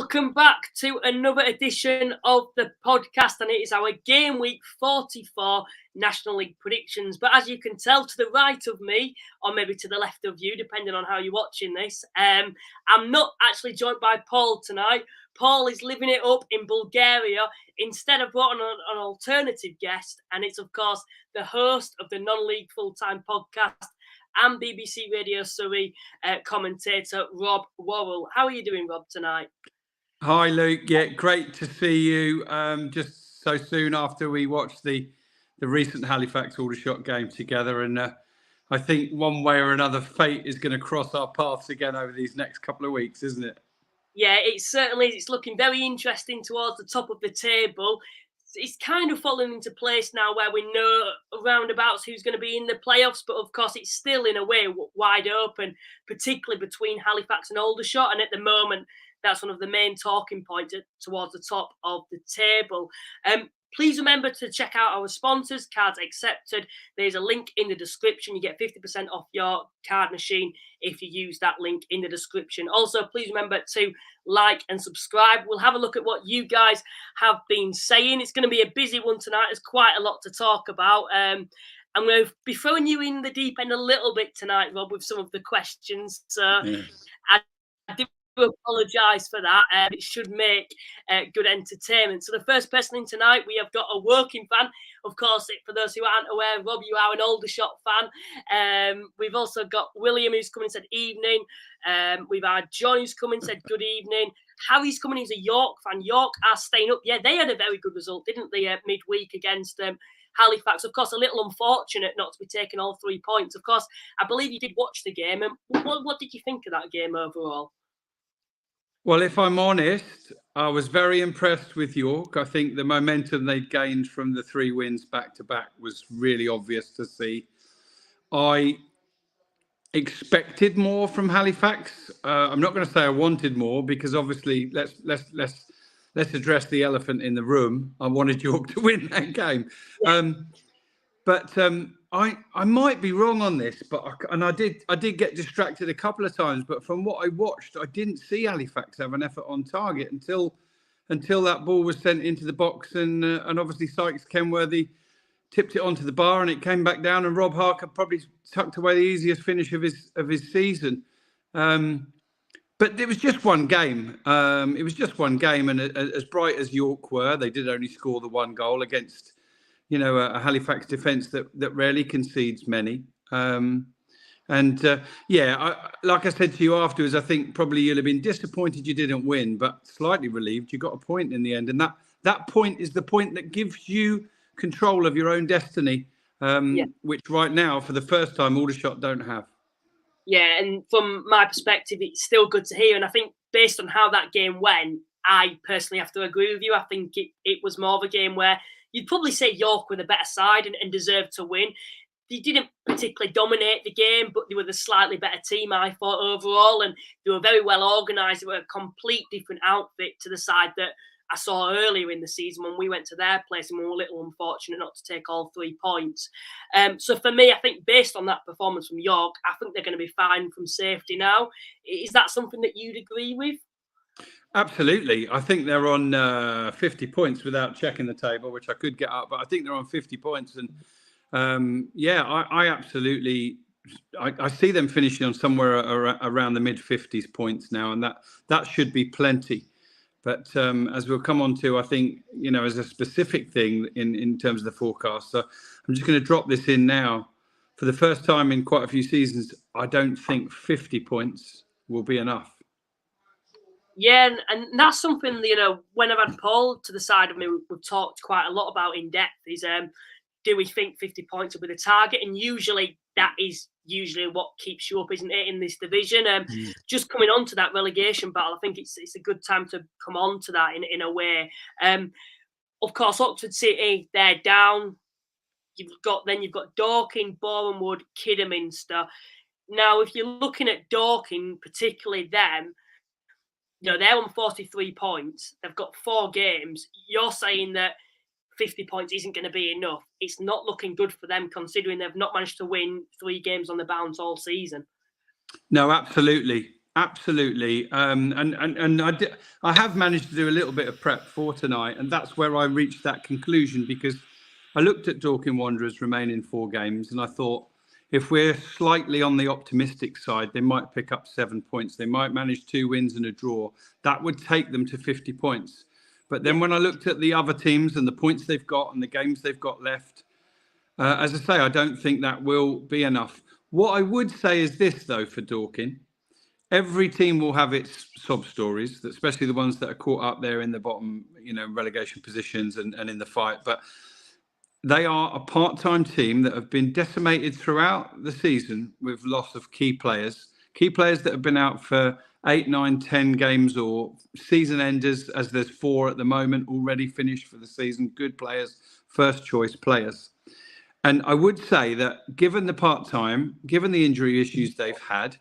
Welcome back to another edition of the podcast, and it is our Game Week 44 National League predictions. But as you can tell, to the right of me, or maybe to the left of you, depending on how you're watching this, I'm not actually joined by Paul tonight. Paul is living it up in Bulgaria. Instead, I've brought on an alternative guest, and it's, of course, the host of the Non-League Full-Time podcast and BBC Radio Surrey commentator, Rob Worrell. How are you doing, Rob, tonight? Hi, Luke. Yeah, great to see you. Just so soon after we watched the recent Halifax Aldershot game together. And I think one way or another, fate is going to cross our paths again over these next couple of weeks, isn't it? Yeah, it certainly is. It's looking very interesting towards the top of the table. It's kind of fallen into place now where we know roundabouts who's going to be in the playoffs, but of course it's still in a way wide open, particularly between Halifax and Aldershot. And at the moment, that's one of the main talking points towards the top of the table. Please remember to check out our sponsors, Cards Accepted. There's a link in the description. You get 50% off your card machine if you use that link in the description. Also, please remember to like and subscribe. We'll have a look at what you guys have been saying. It's going to be a busy one tonight. There's quite a lot to talk about. I'm going to be throwing you in the deep end a little bit tonight, Rob, with some of the questions. So yes. I do apologise for that. It should make good entertainment. So the first person in tonight, we have got a working fan. Of course, for those who aren't aware, Rob, you are an Aldershot fan. We've also got William, who's come and said evening. We've had John, who's come and said good evening. Harry's coming, he's a York fan. York are staying up. Yeah, they had a very good result, didn't they, midweek against Halifax. Of course, a little unfortunate not to be taking all 3 points. Of course, I believe you did watch the game. And what did you think of that game overall? Well, if I'm honest, I was very impressed with York. I think the momentum they gained from the 3 wins back-to-back was really obvious to see. I expected more from Halifax. I'm not going to say I wanted more because obviously let's address the elephant in the room. I wanted York to win that game. I might be wrong on this, but I did get distracted a couple of times. But from what I watched, I didn't see Halifax have an effort on target until that ball was sent into the box, and obviously Sykes Kenworthy tipped it onto the bar, and it came back down. And Rob Harker probably tucked away the easiest finish of his season. But it was just one game. And as bright as York were, they did only score the 1 goal against, a Halifax defence that rarely concedes many. Like I said to you afterwards, I think probably you'll have been disappointed you didn't win, but slightly relieved you got a point in the end. And that point is the point that gives you control of your own destiny, which right now, for the first time, Aldershot don't have. Yeah, and from my perspective, it's still good to hear. And I think based on how that game went, I personally have to agree with you. I think it was more of a game where you'd probably say York were the better side and deserved to win. They didn't particularly dominate the game, but they were the slightly better team, I thought, overall. And they were very well organised. They were a complete different outfit to the side that I saw earlier in the season when we went to their place and we were a little unfortunate not to take all 3 points. So for me, I think based on that performance from York, I think they're going to be fine from safety now. Is that something that you'd agree with? Absolutely. I think they're on 50 points without checking the table, which I could get up, but I think they're on 50 points. And I absolutely, I see them finishing on somewhere around the mid-50s points now, and that should be plenty. But as we'll come on to, I think, as a specific thing in terms of the forecast, so I'm just going to drop this in now. For the first time in quite a few seasons, I don't think 50 points will be enough. Yeah, and that's something, when I've had Paul to the side of me, we've talked quite a lot about in depth, is do we think 50 points will be the target? And usually that is what keeps you up, isn't it, in this division? Just coming on to that relegation battle, I think it's a good time to come on to that in a way. Of course, Oxford City, they're down. You've got Dorking, Boreham Wood, Kidderminster. Now, if you're looking at Dorking, particularly them, they're on 43 points. They've got 4 games. You're saying that 50 points isn't going to be enough. It's not looking good for them, considering they've not managed to win 3 games on the bounce all season. No, absolutely. Absolutely. And I have managed to do a little bit of prep for tonight, and that's where I reached that conclusion, because I looked at Dorking Wanderers remaining 4 games, and I thought, if we're slightly on the optimistic side, they might pick up 7 points. They might manage 2 wins and a draw. That would take them to 50 points. But then when I looked at the other teams and the points they've got and the games they've got left, as I say, I don't think that will be enough. What I would say is this, though, for Dorking. Every team will have its sob stories, especially the ones that are caught up there in the bottom, relegation positions and in the fight. But they are a part-time team that have been decimated throughout the season with loss of key players that have been out for 8, 9, 10 games, or season enders, as there's 4 at the moment already finished for the season. Good players, first choice players. And I would say that given the part-time, given the injury issues they've had,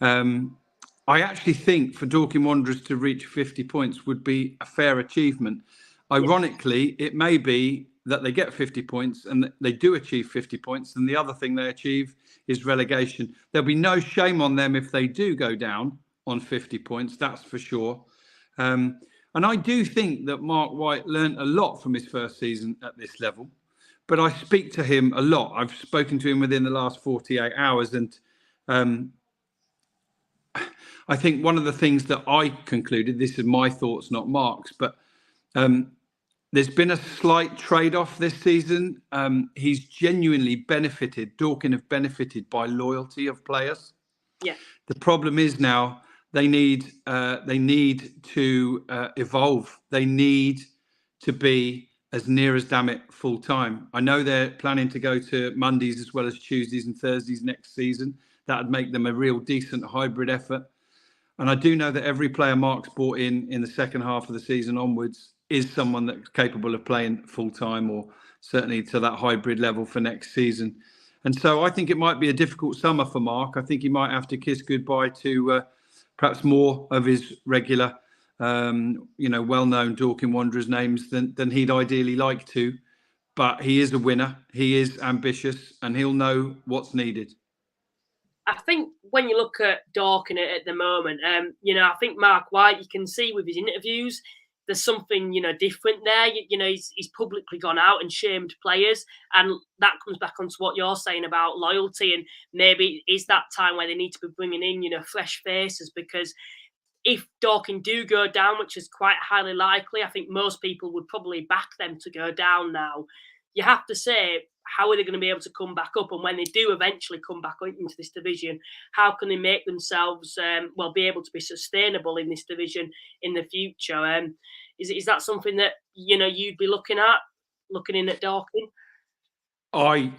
I actually think for Dorking Wanderers to reach 50 points would be a fair achievement. Ironically, it may be that they get 50 points and they do achieve 50 points, and the other thing they achieve is relegation. There'll be no shame on them if they do go down on 50 points, that's for sure. And I do think that Mark White learned a lot from his first season at this level, but I speak to him a lot. I've spoken to him within the last 48 hours, and I think one of the things that I concluded, this is my thoughts, not Mark's, but there's been a slight trade-off this season. He's genuinely benefited. Dorking have benefited by loyalty of players. Yeah. The problem is now they need to evolve. They need to be as near as damn it full time. I know they're planning to go to Mondays as well as Tuesdays and Thursdays next season. That would make them a real decent hybrid effort. And I do know that every player Mark's brought in the second half of the season onwards is someone that's capable of playing full time, or certainly to that hybrid level for next season. And so I think it might be a difficult summer for Mark. I think he might have to kiss goodbye to perhaps more of his regular, well-known Dorking Wanderers names than he'd ideally like to. But he is a winner. He is ambitious, and he'll know what's needed. I think when you look at Dorking at the moment, I think Mark White, you can see with his interviews, there's something, different there. He's publicly gone out and shamed players, and that comes back onto what you're saying about loyalty, and maybe is that time where they need to be bringing in, fresh faces, because if Dorking do go down, which is quite highly likely, I think most people would probably back them to go down now. You have to say, how are they going to be able to come back up? And when they do eventually come back into this division, how can they make themselves, be able to be sustainable in this division in the future? Is that something that, you'd be looking in at Dorking? I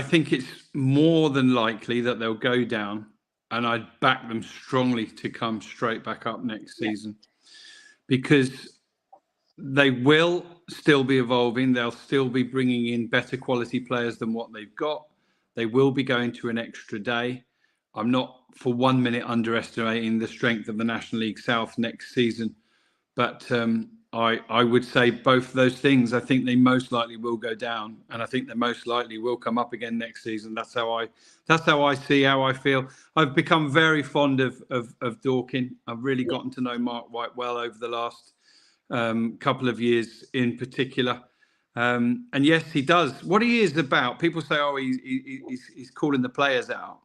think it's more than likely that they'll go down, and I'd back them strongly to come straight back up next season, because they will still be evolving. They'll still be bringing in better quality players than what they've got. They will be going to an extra day. I'm not for 1 minute underestimating the strength of the National League South next season, but I would say both of those things. I think they most likely will go down, and I think they most likely will come up again next season. That's how I see, how I feel. I've become very fond of Dorking. I've really gotten to know Mark White well over the last couple of years in particular. And yes, he does. What he is about, people say, he's calling the players out.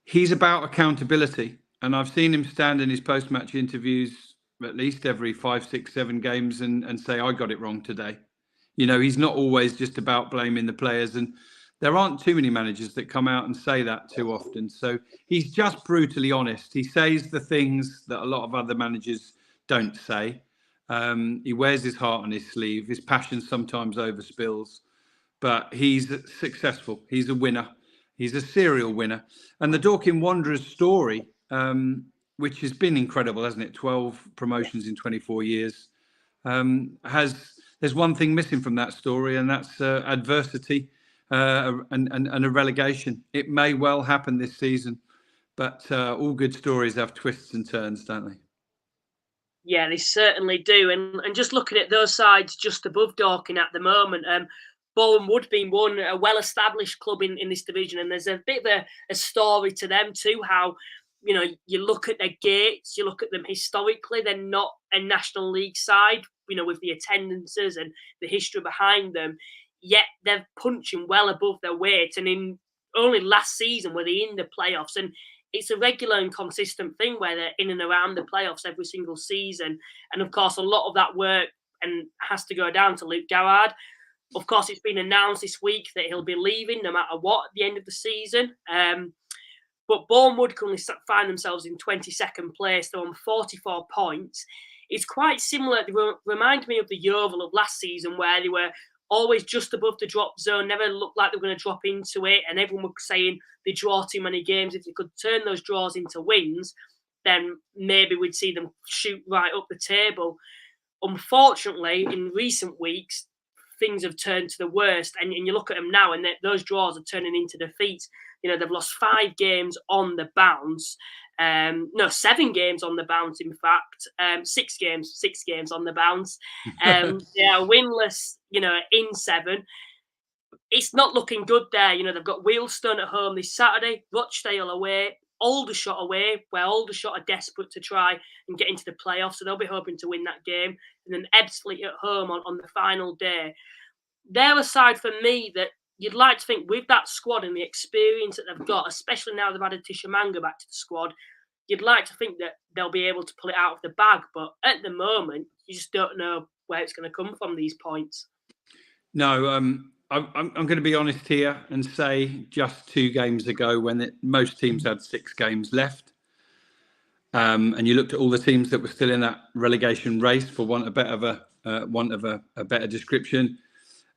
He's about accountability. And I've seen him stand in his post-match interviews at least every 5, 6, 7 games and say, I got it wrong today. He's not always just about blaming the players. And there aren't too many managers that come out and say that too often. So he's just brutally honest. He says the things that a lot of other managers don't say. He wears his heart on his sleeve. His passion sometimes overspills, but he's successful. He's a winner. He's a serial winner. And the Dorking Wanderers story, which has been incredible, hasn't it? 12 promotions in 24 years. There's one thing missing from that story, and that's adversity and a relegation. It may well happen this season, but all good stories have twists and turns, don't they? Yeah, they certainly do. And just looking at those sides just above Dorking at the moment, Boreham Wood being one, a well-established club in this division, and there's a bit of a story to them too, how you look at their gates, you look at them historically, they're not a National League side, with the attendances and the history behind them, yet they're punching well above their weight. And in only last season were they in the playoffs, and it's a regular and consistent thing where they're in and around the playoffs every single season. And of course, a lot of that work has to go down to Luke Garrard. Of course, it's been announced this week that he'll be leaving no matter what at the end of the season. But Boreham would currently find themselves in 22nd place. They're on 44 points. It's quite similar. They remind me of the Yeovil of last season, where they were always just above the drop zone, never looked like they were going to drop into it. And everyone was saying they draw too many games. If they could turn those draws into wins, then maybe we'd see them shoot right up the table. Unfortunately, in recent weeks, things have turned to the worst. And you look at them now, and those draws are turning into defeats. They've lost 5 games on the bounce. 7 games on the bounce, in fact. 6 games on the bounce. They are winless, in 7. It's not looking good there. They've got Wealdstone at home this Saturday, Rochdale away, Aldershot away, where Aldershot are desperate to try and get into the playoffs, so they'll be hoping to win that game. And then Ebbsfleet at home on the final day. They're a side for me that you'd like to think, with that squad and the experience that they've got, especially now they've added Tishamanga back to the squad, you'd like to think that they'll be able to pull it out of the bag. But at the moment, you just don't know where it's going to come from, these points. No, I'm going to be honest here and say just 2 games ago, when most teams had 6 games left, and you looked at all the teams that were still in that relegation race, for want of a better description,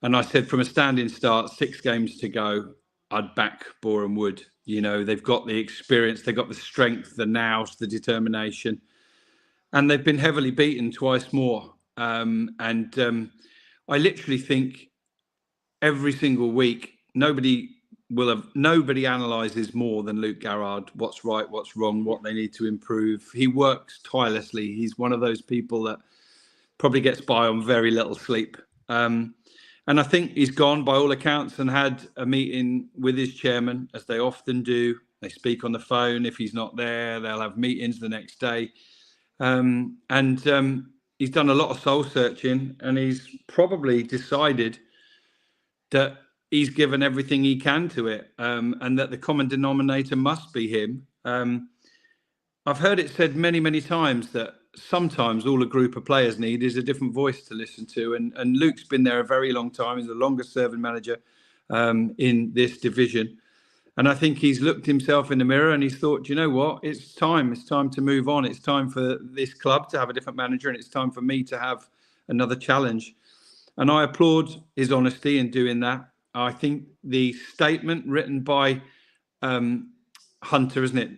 and I said from a standing start, 6 games to go, I'd back Boreham Wood. They've got the experience, they've got the strength, the nous, the determination, and they've been heavily beaten twice more. I literally think every single week, nobody analyses more than Luke Garrard what's right, what's wrong, what they need to improve. He works tirelessly. He's one of those people that probably gets by on very little sleep. And I think he's gone, by all accounts, and had a meeting with his chairman, as they often do. They speak on the phone. If he's not there, they'll have meetings the next day. He's done a lot of soul searching, and he's probably decided that he's given everything he can to it, and that the common denominator must be him. I've heard it said many, many times that sometimes all a group of players need is a different voice to listen to. And Luke's been there a very long time. He's the longest serving manager in this division. And I think he's looked himself in the mirror and he's thought, you know what, it's time to move on. It's time for this club to have a different manager, and it's time for me to have another challenge. And I applaud his honesty in doing that. I think the statement written by Hunter, isn't it?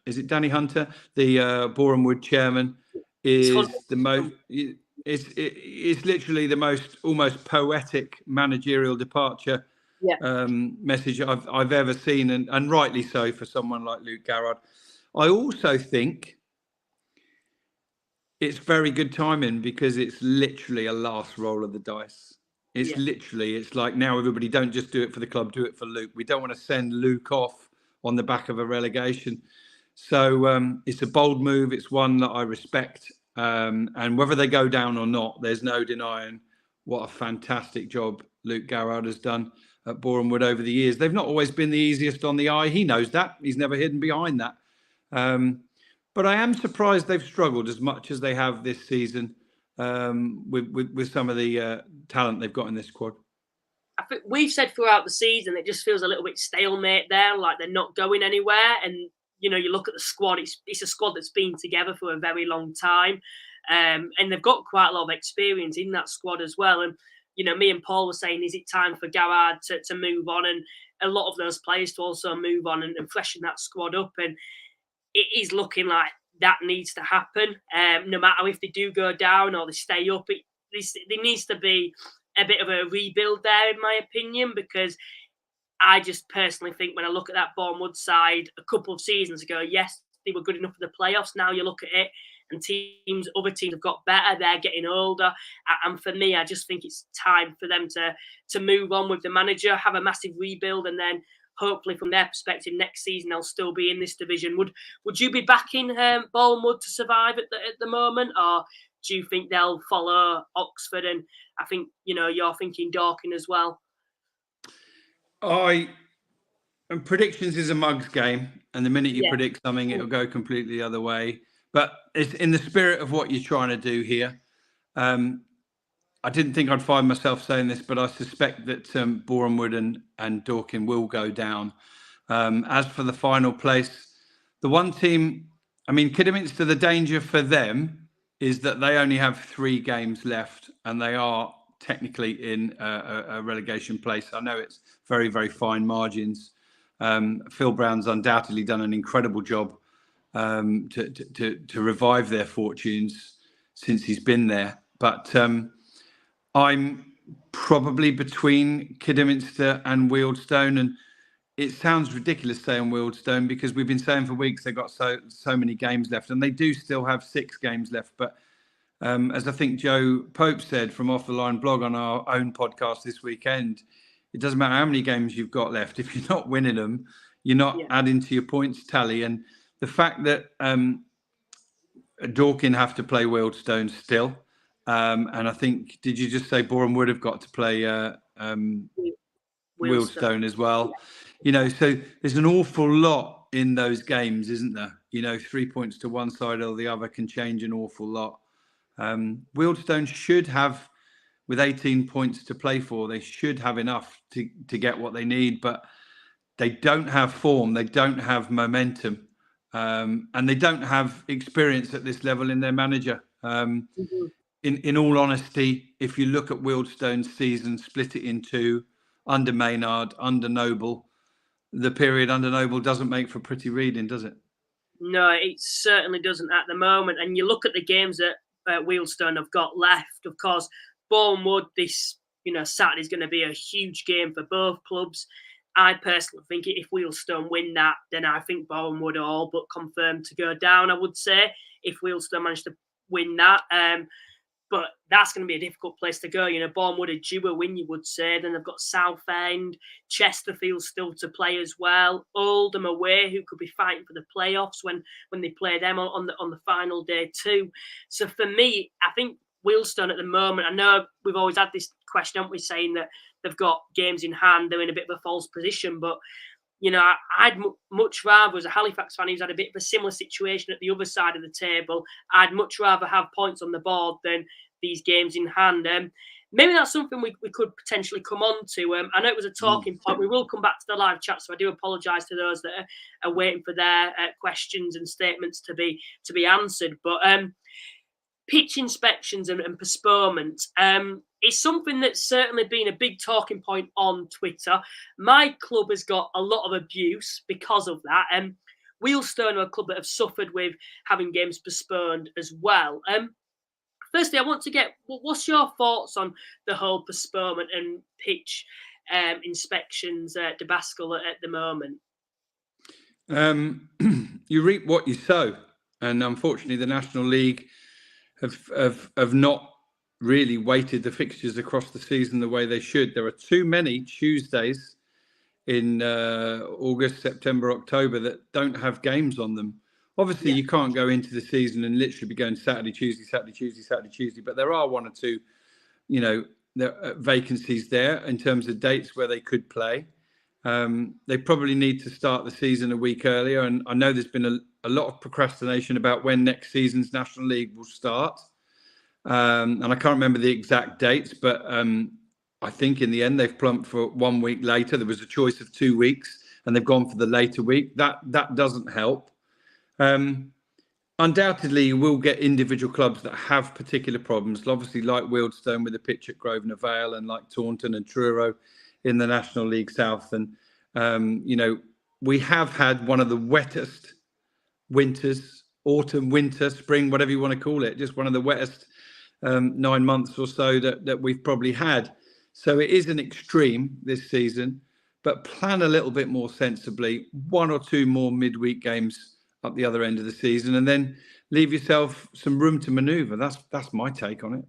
Is it Danny Hunter, the Boreham Wood chairman, is the most. It's literally the most almost poetic managerial departure message I've ever seen, and rightly so for someone like Luke Garrard. I also think it's very good timing, because it's literally a last roll of the dice. It's like, now everybody, don't just do it for the club, do it for Luke. We don't want to send Luke off on the back of a relegation. So it's a bold move. It's one that I respect. And whether they go down or not, there's no denying what a fantastic job Luke Garrard has done at Boreham Wood over the years. They've not always been the easiest on the eye. He knows that. He's never hidden behind that. But I am surprised they've struggled as much as they have this season with some of the talent they've got in this squad. I think we've said throughout the season, it just feels a little bit stalemate there, like they're not going anywhere. And, you look at the squad, it's a squad that's been together for a very long time. And they've got quite a lot of experience in that squad as well. And, me and Paul were saying, is it time for Garrard to move on? And a lot of those players to also move on and freshen that squad up. And it is looking like that needs to happen. No matter if they do go down or they stay up, there needs to be a bit of a rebuild there, in my opinion, because I just personally think when I look at that Boreham Wood side a couple of seasons ago, yes, they were good enough for the playoffs. Now you look at it and other teams have got better. They're getting older. And for me, I just think it's time for them to move on with the manager, have a massive rebuild, and then hopefully from their perspective next season they'll still be in this division. Would you be backing Boreham to survive at the moment, or do you think they'll follow Oxford? And I think you're thinking Dorking as well. And predictions is a mug's game, and the minute you predict something, it'll go completely the other way. But it's in the spirit of what you're trying to do here. I didn't think I'd find myself saying this, but I suspect that Boreham and Dorking will go down. As for the final place, the one team, I mean, Kidderminster, the danger for them is that they only have 3 games left, and they are technically in a relegation place. I know it's very, very fine margins. Phil Brown's undoubtedly done an incredible job to revive their fortunes since he's been there. But I'm probably between Kidderminster and Wealdstone, and it sounds ridiculous saying Wealdstone because we've been saying for weeks they've got so many games left, and they do still have 6 games left. But as I think Joe Pope said from Off the Line blog on our own podcast this weekend, it doesn't matter how many games you've got left. If you're not winning them, you're not adding to your points tally. And the fact that Dorking have to play Wealdstone still, and I think, did you just say Boreham would have got to play Wealdstone as well? So there's an awful lot in those games, isn't there? 3 points to one side or the other can change an awful lot. Wealdstone should have, with 18 points to play for, they should have enough to get what they need, but they don't have form, they don't have momentum, and they don't have experience at this level in their manager. In all honesty, if you look at Wealdstone's season, split it in 2, under Maynard, under Noble, the period under Noble doesn't make for pretty reading, does it? No, it certainly doesn't at the moment. And you look at the games that Wealdstone have got left. Of course, Boreham Wood this Saturday is going to be a huge game for both clubs. I personally think if Wealdstone win that, then I think Boreham Wood are all but confirmed to go down, I would say, if Wealdstone manage to win that. But that's going to be a difficult place to go. Boreham Wood are due a win, you would say. Then they've got Southend, Chesterfield still to play as well. Oldham away, who could be fighting for the playoffs when they play them on the final day too. So for me, I think Wealdstone at the moment, I know we've always had this question, haven't we, saying that they've got games in hand, they're in a bit of a false position, but I'd much rather, as a Halifax fan who's had a bit of a similar situation at the other side of the table, I'd much rather have points on the board than these games in hand. Maybe that's something we could potentially come on to. I know it was a talking point. We will come back to the live chat, so I do apologise to those that are waiting for their questions and statements to be answered. But pitch inspections and postponements is something that's certainly been a big talking point on Twitter. My club has got a lot of abuse because of that. Wealdstone are a club that have suffered with having games postponed as well. Firstly, I want to get, what's your thoughts on the whole postponement and pitch inspections debacle at the moment? You reap what you sow. And unfortunately, the National League have not really weighted the fixtures across the season the way they should. There are too many Tuesdays in August, September, October that don't have games on them. Obviously, you can't go into the season and literally be going Saturday, Tuesday, Saturday, Tuesday, Saturday, Tuesday. But there are 1 or 2, vacancies there in terms of dates where they could play. They probably need to start the season a week earlier. And I know there's been a lot of procrastination about when next season's National League will start. And I can't remember the exact dates, but I think in the end they've plumped for 1 week later. There was a choice of 2 weeks and they've gone for the later week. That doesn't help. Undoubtedly, you will get individual clubs that have particular problems, obviously like Wealdstone with the pitch at Grosvenor Vale and like Taunton and Truro in the National League South. And, we have had one of the wettest winters, autumn, winter, spring, whatever you want to call it, just one of the wettest 9 months or so that we've probably had. So it is an extreme this season, but plan a little bit more sensibly, 1 or 2 more midweek games up the other end of the season, and then leave yourself some room to manoeuvre. That's my take on it.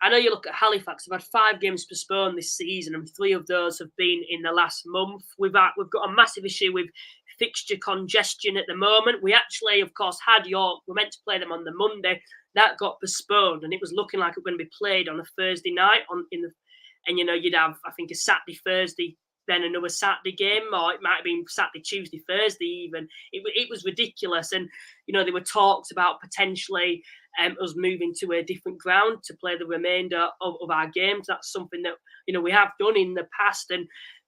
I know you look at Halifax, they've had 5 games postponed this season, and 3 of those have been in the last month. We've got a massive issue with fixture congestion at the moment. We actually, of course, had York. We're meant to play them on the Monday. That got postponed, and it was looking like it was going to be played on a Thursday night. And you'd have, I think, a Saturday, Thursday, then another Saturday game, or it might have been Saturday, Tuesday, Thursday even. It was ridiculous. And, there were talks about potentially us moving to a different ground to play the remainder of our games. That's something that, we have done in the past. And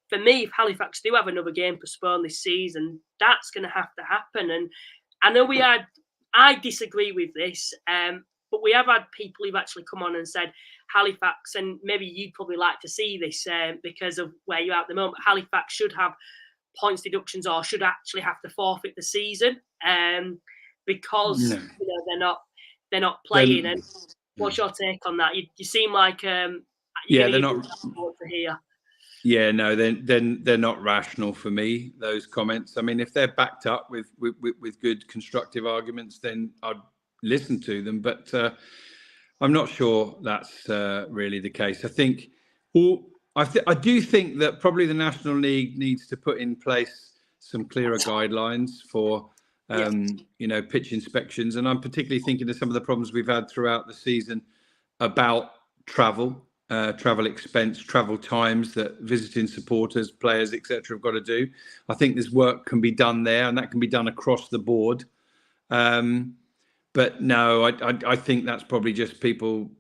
for me, if Halifax do have another game postponed this season, that's going to have to happen. And I know I disagree with this, but we have had people who've actually come on and said Halifax, and maybe you'd probably like to see this because of where you're at the moment, Halifax should have points deductions or should actually have to forfeit the season because they're not playing. And what's your take on that? You seem like they're not to hear. Yeah, no, they're not rational for me, those comments. I mean, if they're backed up with good constructive arguments, then I'd listen to them. But I'm not sure that's really the case. I think, I do think that probably the National League needs to put in place some clearer guidelines for, pitch inspections. And I'm particularly thinking of some of the problems we've had throughout the season about travel expense, travel times that visiting supporters, players, etc. have got to do. I think this work can be done there, and that can be done across the board. But no, I think that's probably just people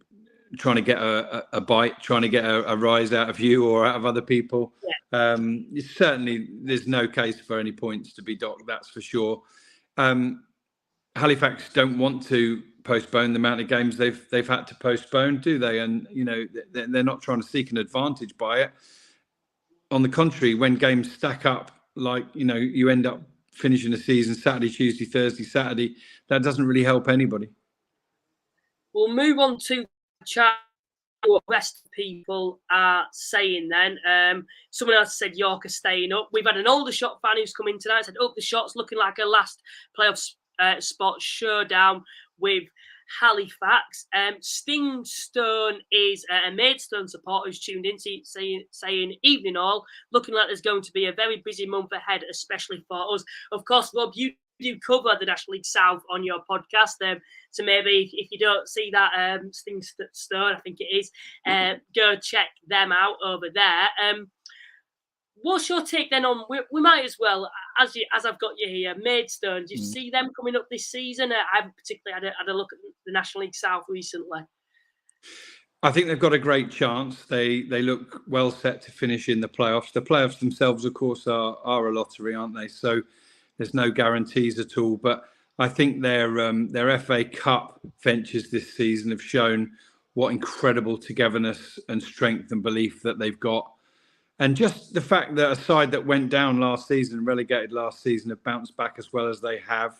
trying to get a bite, trying to get a rise out of you or out of other people. Yeah. Certainly, there's no case for any points to be docked, that's for sure. Halifax don't want to postpone the amount of games they've had to postpone, do they? And they're not trying to seek an advantage by it. On the contrary, when games stack up, like you end up finishing the season Saturday, Tuesday, Thursday, Saturday, that doesn't really help anybody. We'll move on to chat what the rest of people are saying then. Someone else said York are staying up. We've had an Aldershot fan who's come in tonight, said Aldershot's looking like a last playoff spot showdown with Halifax. Stingstone is a Maidstone supporter who's tuned in, saying evening all, looking like there's going to be a very busy month ahead, especially for us. Of course, Rob, you do cover the National League South on your podcast, so maybe if you don't see that Stingstone, I think it is, go check them out over there. What's your take then on, we might as well, as I've got you here, Maidstone, do you see them coming up this season? I haven't particularly had a look at the National League South recently. I think they've got a great chance. They look well set to finish in the playoffs. The playoffs themselves, of course, are a lottery, aren't they? So there's no guarantees at all. But I think their FA Cup ventures this season have shown what incredible togetherness and strength and belief that they've got. And just the fact that a side that went down last season, relegated last season, have bounced back as well as they have.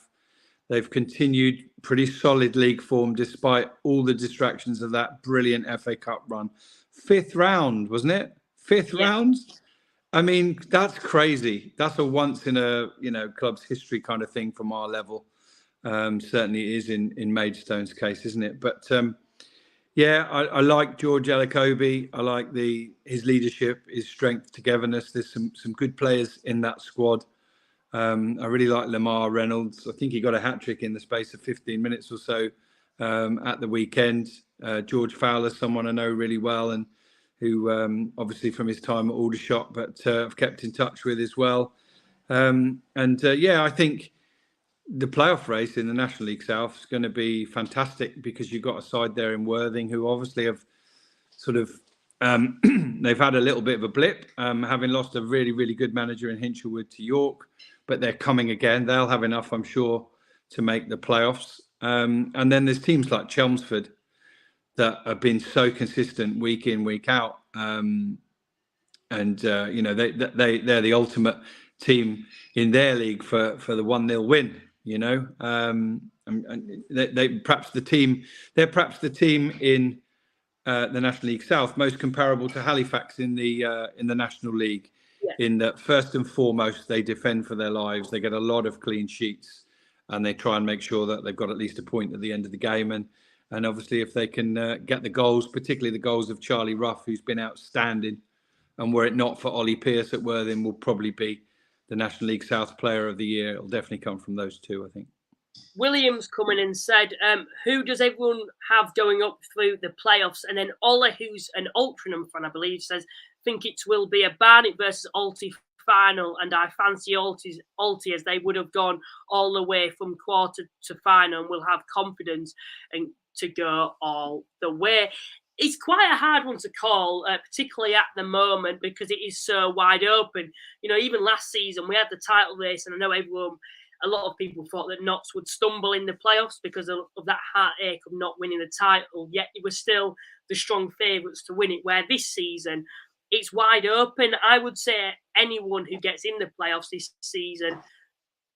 They've continued pretty solid league form despite all the distractions of that brilliant FA Cup run. 5th round, wasn't it? 5th round? I mean, that's crazy. That's a once in a club's history kind of thing from our level. Certainly it is in Maidstone's case, isn't it? But I like George Elokobi. I like his leadership, his strength, togetherness. There's some good players in that squad. I really like Lamar Reynolds. I think he got a hat-trick in the space of 15 minutes or so at the weekend. George Fowler, someone I know really well and who obviously from his time at Aldershot, but I've kept in touch with as well. I think the playoff race in the National League South is going to be fantastic because you've got a side there in Worthing who obviously have sort of they've had a little bit of a blip, having lost a really, really good manager in Hinchelwood to York, but they're coming again. They'll have enough, I'm sure, to make the playoffs. And then there's teams like Chelmsford that have been so consistent week in, week out. They're the ultimate team in their league for the 1-0 win. They're perhaps the team in the National League South most comparable to Halifax in the National League. Yeah. In that, first and foremost, they defend for their lives. They get a lot of clean sheets, and they try and make sure that they've got at least a point at the end of the game. And obviously, if they can get the goals, particularly the goals of Charlie Ruff, who's been outstanding, and were it not for Ollie Pearce at Worthing, will probably be the National League South Player of the Year. It'll definitely come from those two, I think. Williams come in and said, who does everyone have going up through the playoffs? And then Ola, who's an Altrincham fan, I believe, says, think it will be a Barnet versus Alty final, and I fancy Alty as they would have gone all the way from quarter to final and will have confidence and to go all the way. It's quite a hard one to call, particularly at the moment, because it is so wide open. You know, even last season we had the title race, and I know a lot of people thought that Notts would stumble in the playoffs because of that heartache of not winning the title, yet it was still the strong favourites to win it, where this season it's wide open. I would say anyone who gets in the playoffs this season,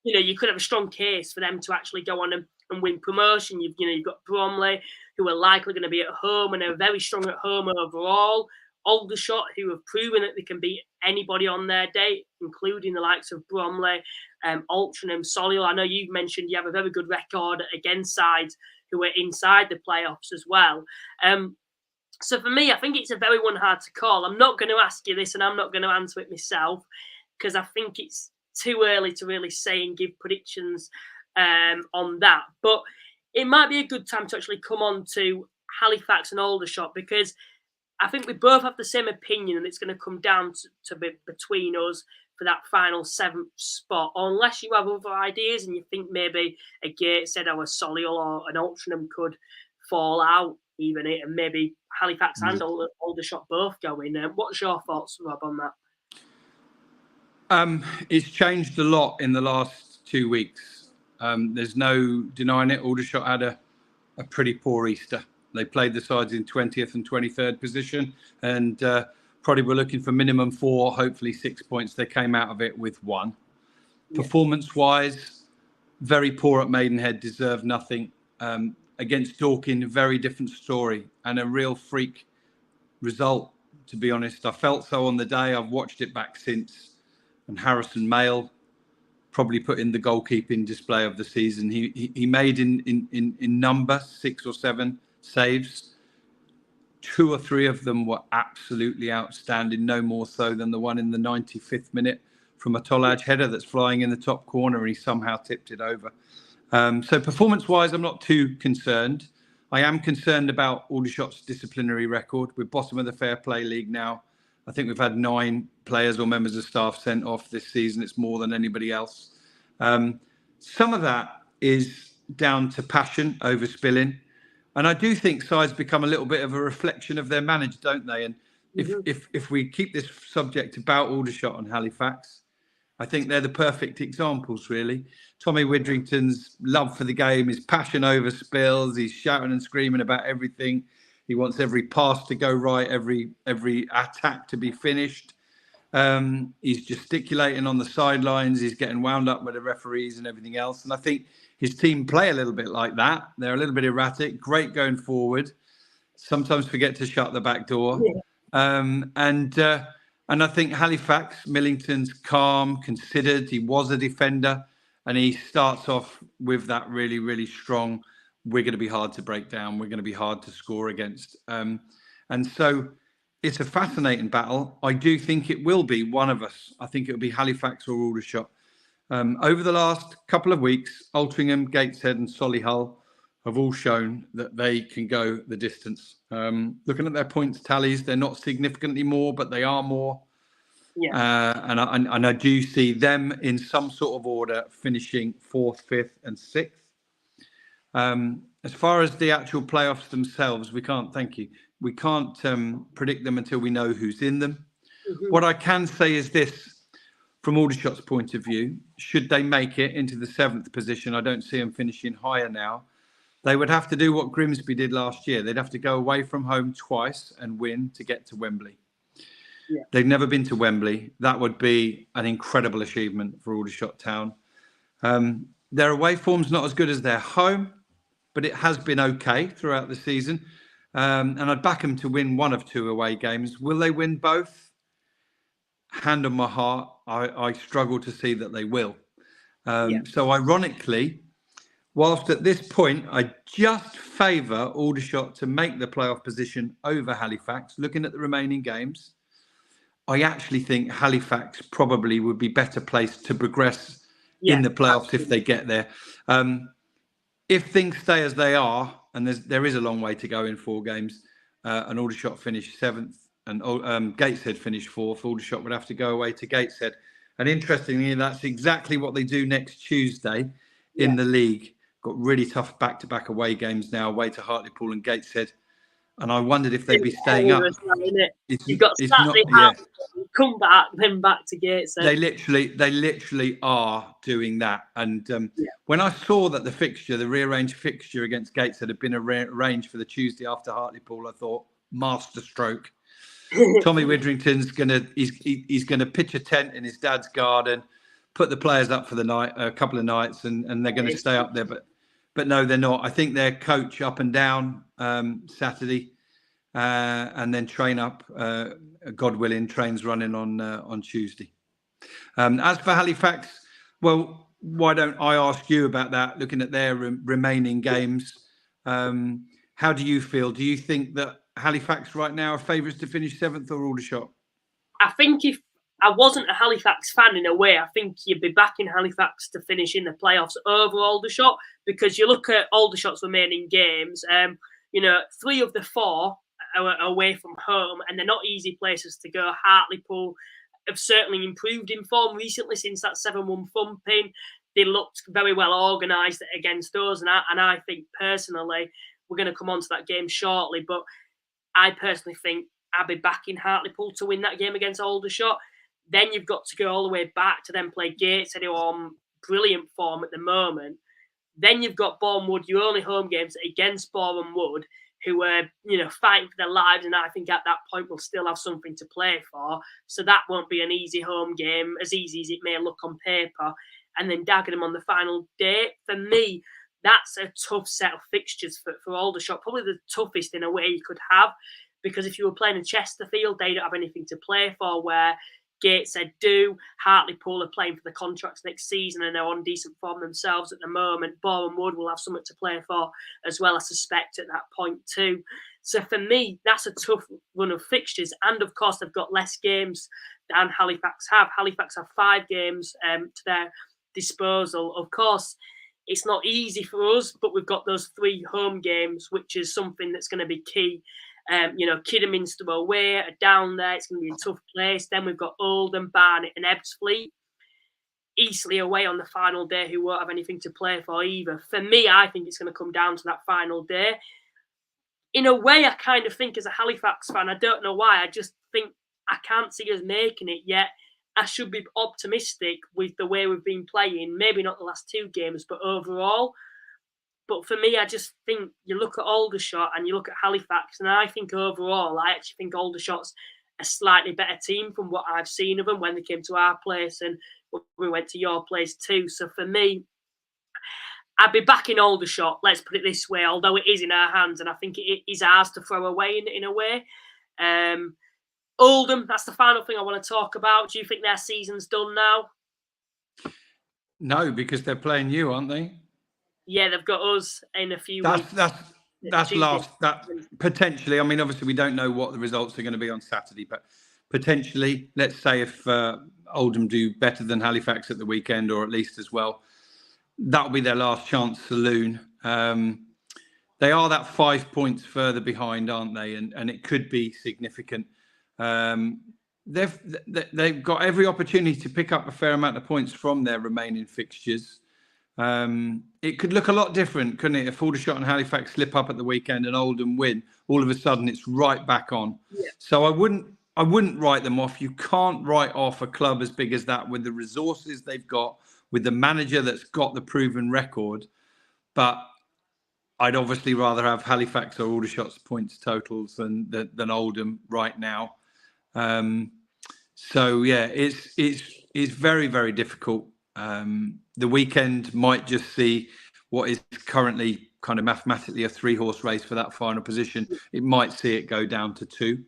you know, you could have a strong case for them to actually go on and win promotion. You've got Bromley, who are likely going to be at home and are very strong at home overall. Aldershot, who have proven that they can beat anybody on their day, including the likes of Bromley, Altrincham, Solihull. I know you've mentioned you have a very good record against sides who are inside the playoffs as well. So for me, I think it's a very one hard to call. I'm not going to ask you this, and I'm not going to answer it myself, because I think it's too early to really say and give predictions on that. But it might be a good time to actually come on to Halifax and Aldershot, because I think we both have the same opinion, and it's going to come down to be between us for that final 7th spot, unless you have other ideas and you think maybe a Gateshead or a Solihull or an Altrincham could fall out, even it, and maybe Halifax and Aldershot both go in. What's your thoughts, Rob, on that? It's changed a lot in the last 2 weeks. There's no denying it. Aldershot had a pretty poor Easter. They played the sides in 20th and 23rd position, and probably were looking for minimum 4, hopefully 6 points. They came out of it with 1. Yeah. Performance-wise, very poor at Maidenhead, deserved nothing. Against Dorking, very different story and a real freak result, to be honest. I felt so on the day. I've watched it back since. And Harrison Mayle probably put in the goalkeeping display of the season. He made in number 6 or 7 saves. 2 or 3 of them were absolutely outstanding, no more so than the one in the 95th minute from a Tolaj header that's flying in the top corner, and he somehow tipped it over. So performance-wise, I'm not too concerned. I am concerned about Aldershot's disciplinary record. We're bottom of the Fair Play League now. I think we've had 9 players or members of staff sent off this season. It's more than anybody else. Some of that is down to passion over spilling. And I do think sides become a little bit of a reflection of their manager, don't they? And if we keep this subject about Aldershot and Halifax, I think they're the perfect examples, really. Tommy Widrington's love for the game, his passion over spills, he's shouting and screaming about everything. He wants every pass to go right, every attack to be finished. He's gesticulating on the sidelines. He's getting wound up with the referees and everything else. And I think his team play a little bit like that. They're a little bit erratic, great going forward, sometimes forget to shut the back door. Yeah. And I think Halifax, Millington's calm, considered. He was a defender, and he starts off with that really, really strong, we're going to be hard to break down. We're going to be hard to score against. And so it's a fascinating battle. I do think it will be one of us. I think it will be Halifax or Aldershot. Over the last couple of weeks, Altrincham, Gateshead and Solihull have all shown that they can go the distance. Looking at their points tallies, they're not significantly more, but they are more. Yeah. And I do see them in some sort of order finishing 4th, 5th and 6th. As far as the actual playoffs themselves, we can't predict them until we know who's in them. Mm-hmm. What I can say is this, from Aldershot's point of view, should they make it into the 7th position, I don't see them finishing higher now. They would have to do what Grimsby did last year. They'd have to go away from home twice and win to get to Wembley. Yeah. They've never been to Wembley. That would be an incredible achievement for Aldershot Town. Their away form's not as good as their home, but it has been okay throughout the season. And I'd back them to win one of 2 away games. Will they win both? Hand on my heart, I struggle to see that they will. So ironically, whilst at this point I just favour Aldershot to make the playoff position over Halifax, looking at the remaining games, I actually think Halifax probably would be better placed to progress in the playoffs if they get there. If things stay as they are, and there is a long way to go in 4 games, and Aldershot finished 7th and Gateshead finished 4th, Aldershot would have to go away to Gateshead. And interestingly, that's exactly what they do next Tuesday in the league. Got really tough back-to-back away games now, away to Hartlepool and Gateshead. And I wondered if they'd be staying up. You've got Saturday, come back, then back to Gateshead. They literally are doing that. And when I saw that the rearranged fixture against Gateshead had been arranged for the Tuesday after Hartlepool, I thought, masterstroke. Tommy Witherington's he's gonna pitch a tent in his dad's garden, put the players up for the night, a couple of nights, and they're going to stay up there. But no, they're not. I think they're coach up and down Saturday, and then train up. God willing, trains running on Tuesday. As for Halifax, well, why don't I ask you about that? Looking at their remaining games, how do you feel? Do you think that Halifax right now are favourites to finish 7th or Aldershot? I think if I wasn't a Halifax fan in a way, I think you'd be backing Halifax to finish in the playoffs over Aldershot, because you look at Aldershot's remaining games, 3 of the 4 are away from home, and they're not easy places to go. Hartlepool have certainly improved in form recently since that 7-1 thumping. They looked very well organised against us, and I think personally, we're going to come on to that game shortly, but I personally think I'll be backing Hartlepool to win that game against Aldershot. Then you've got to go all the way back to then play Gateshead, who are on brilliant form at the moment. Then you've got Boreham Wood, your only home games against Boreham Wood, who are, fighting for their lives, and I think at that point will still have something to play for. So that won't be an easy home game, as easy as it may look on paper. And then Dagenham on the final day. For me, that's a tough set of fixtures for Aldershot, probably the toughest in a way you could have, because if you were playing in Chesterfield, they don't have anything to play for, where Gateshead do. Hartlepool are playing for the contracts next season and they're on decent form themselves at the moment. Boreham Wood will have something to play for as well, I suspect, at that point too. So for me, that's a tough run of fixtures. And of course, they've got less games than Halifax have. Halifax have 5 games to their disposal. Of course, it's not easy for us, but we've got those 3 home games, which is something that's going to be key. Kidderminster away are down there. It's going to be a tough place. Then we've got Oldham, Barnet and Ebbsfleet. Eastleigh away on the final day, who won't have anything to play for either. For me, I think it's going to come down to that final day. In a way, I kind of think as a Halifax fan, I don't know why, I just think I can't see us making it yet. I should be optimistic with the way we've been playing. Maybe not the last 2 games, but overall. But for me, I just think you look at Aldershot and you look at Halifax, and I think overall, I actually think Aldershot's a slightly better team from what I've seen of them when they came to our place and we went to your place too. So for me, I'd be backing Aldershot, let's put it this way, although it is in our hands, and I think it is ours to throw away in a way. Oldham, that's the final thing I want to talk about. Do you think their season's done now? No, because they're playing you, aren't they? Yeah, they've got us in a few weeks. That's last. That potentially. I mean, obviously, we don't know what the results are going to be on Saturday, but potentially, let's say if Oldham do better than Halifax at the weekend, or at least as well, that'll be their last chance saloon. They are that 5 points further behind, aren't they? And it could be significant. They've got every opportunity to pick up a fair amount of points from their remaining fixtures. It could look a lot different, couldn't it? If Aldershot and Halifax slip up at the weekend and Oldham win, all of a sudden it's right back on. Yeah. So I wouldn't write them off. You can't write off a club as big as that with the resources they've got, with the manager that's got the proven record. But I'd obviously rather have Halifax or Aldershot's points totals than Oldham right now. So yeah, it's very, very difficult. The weekend might just see what is currently kind of mathematically a 3-horse race for that final position. It might see it go down to 2.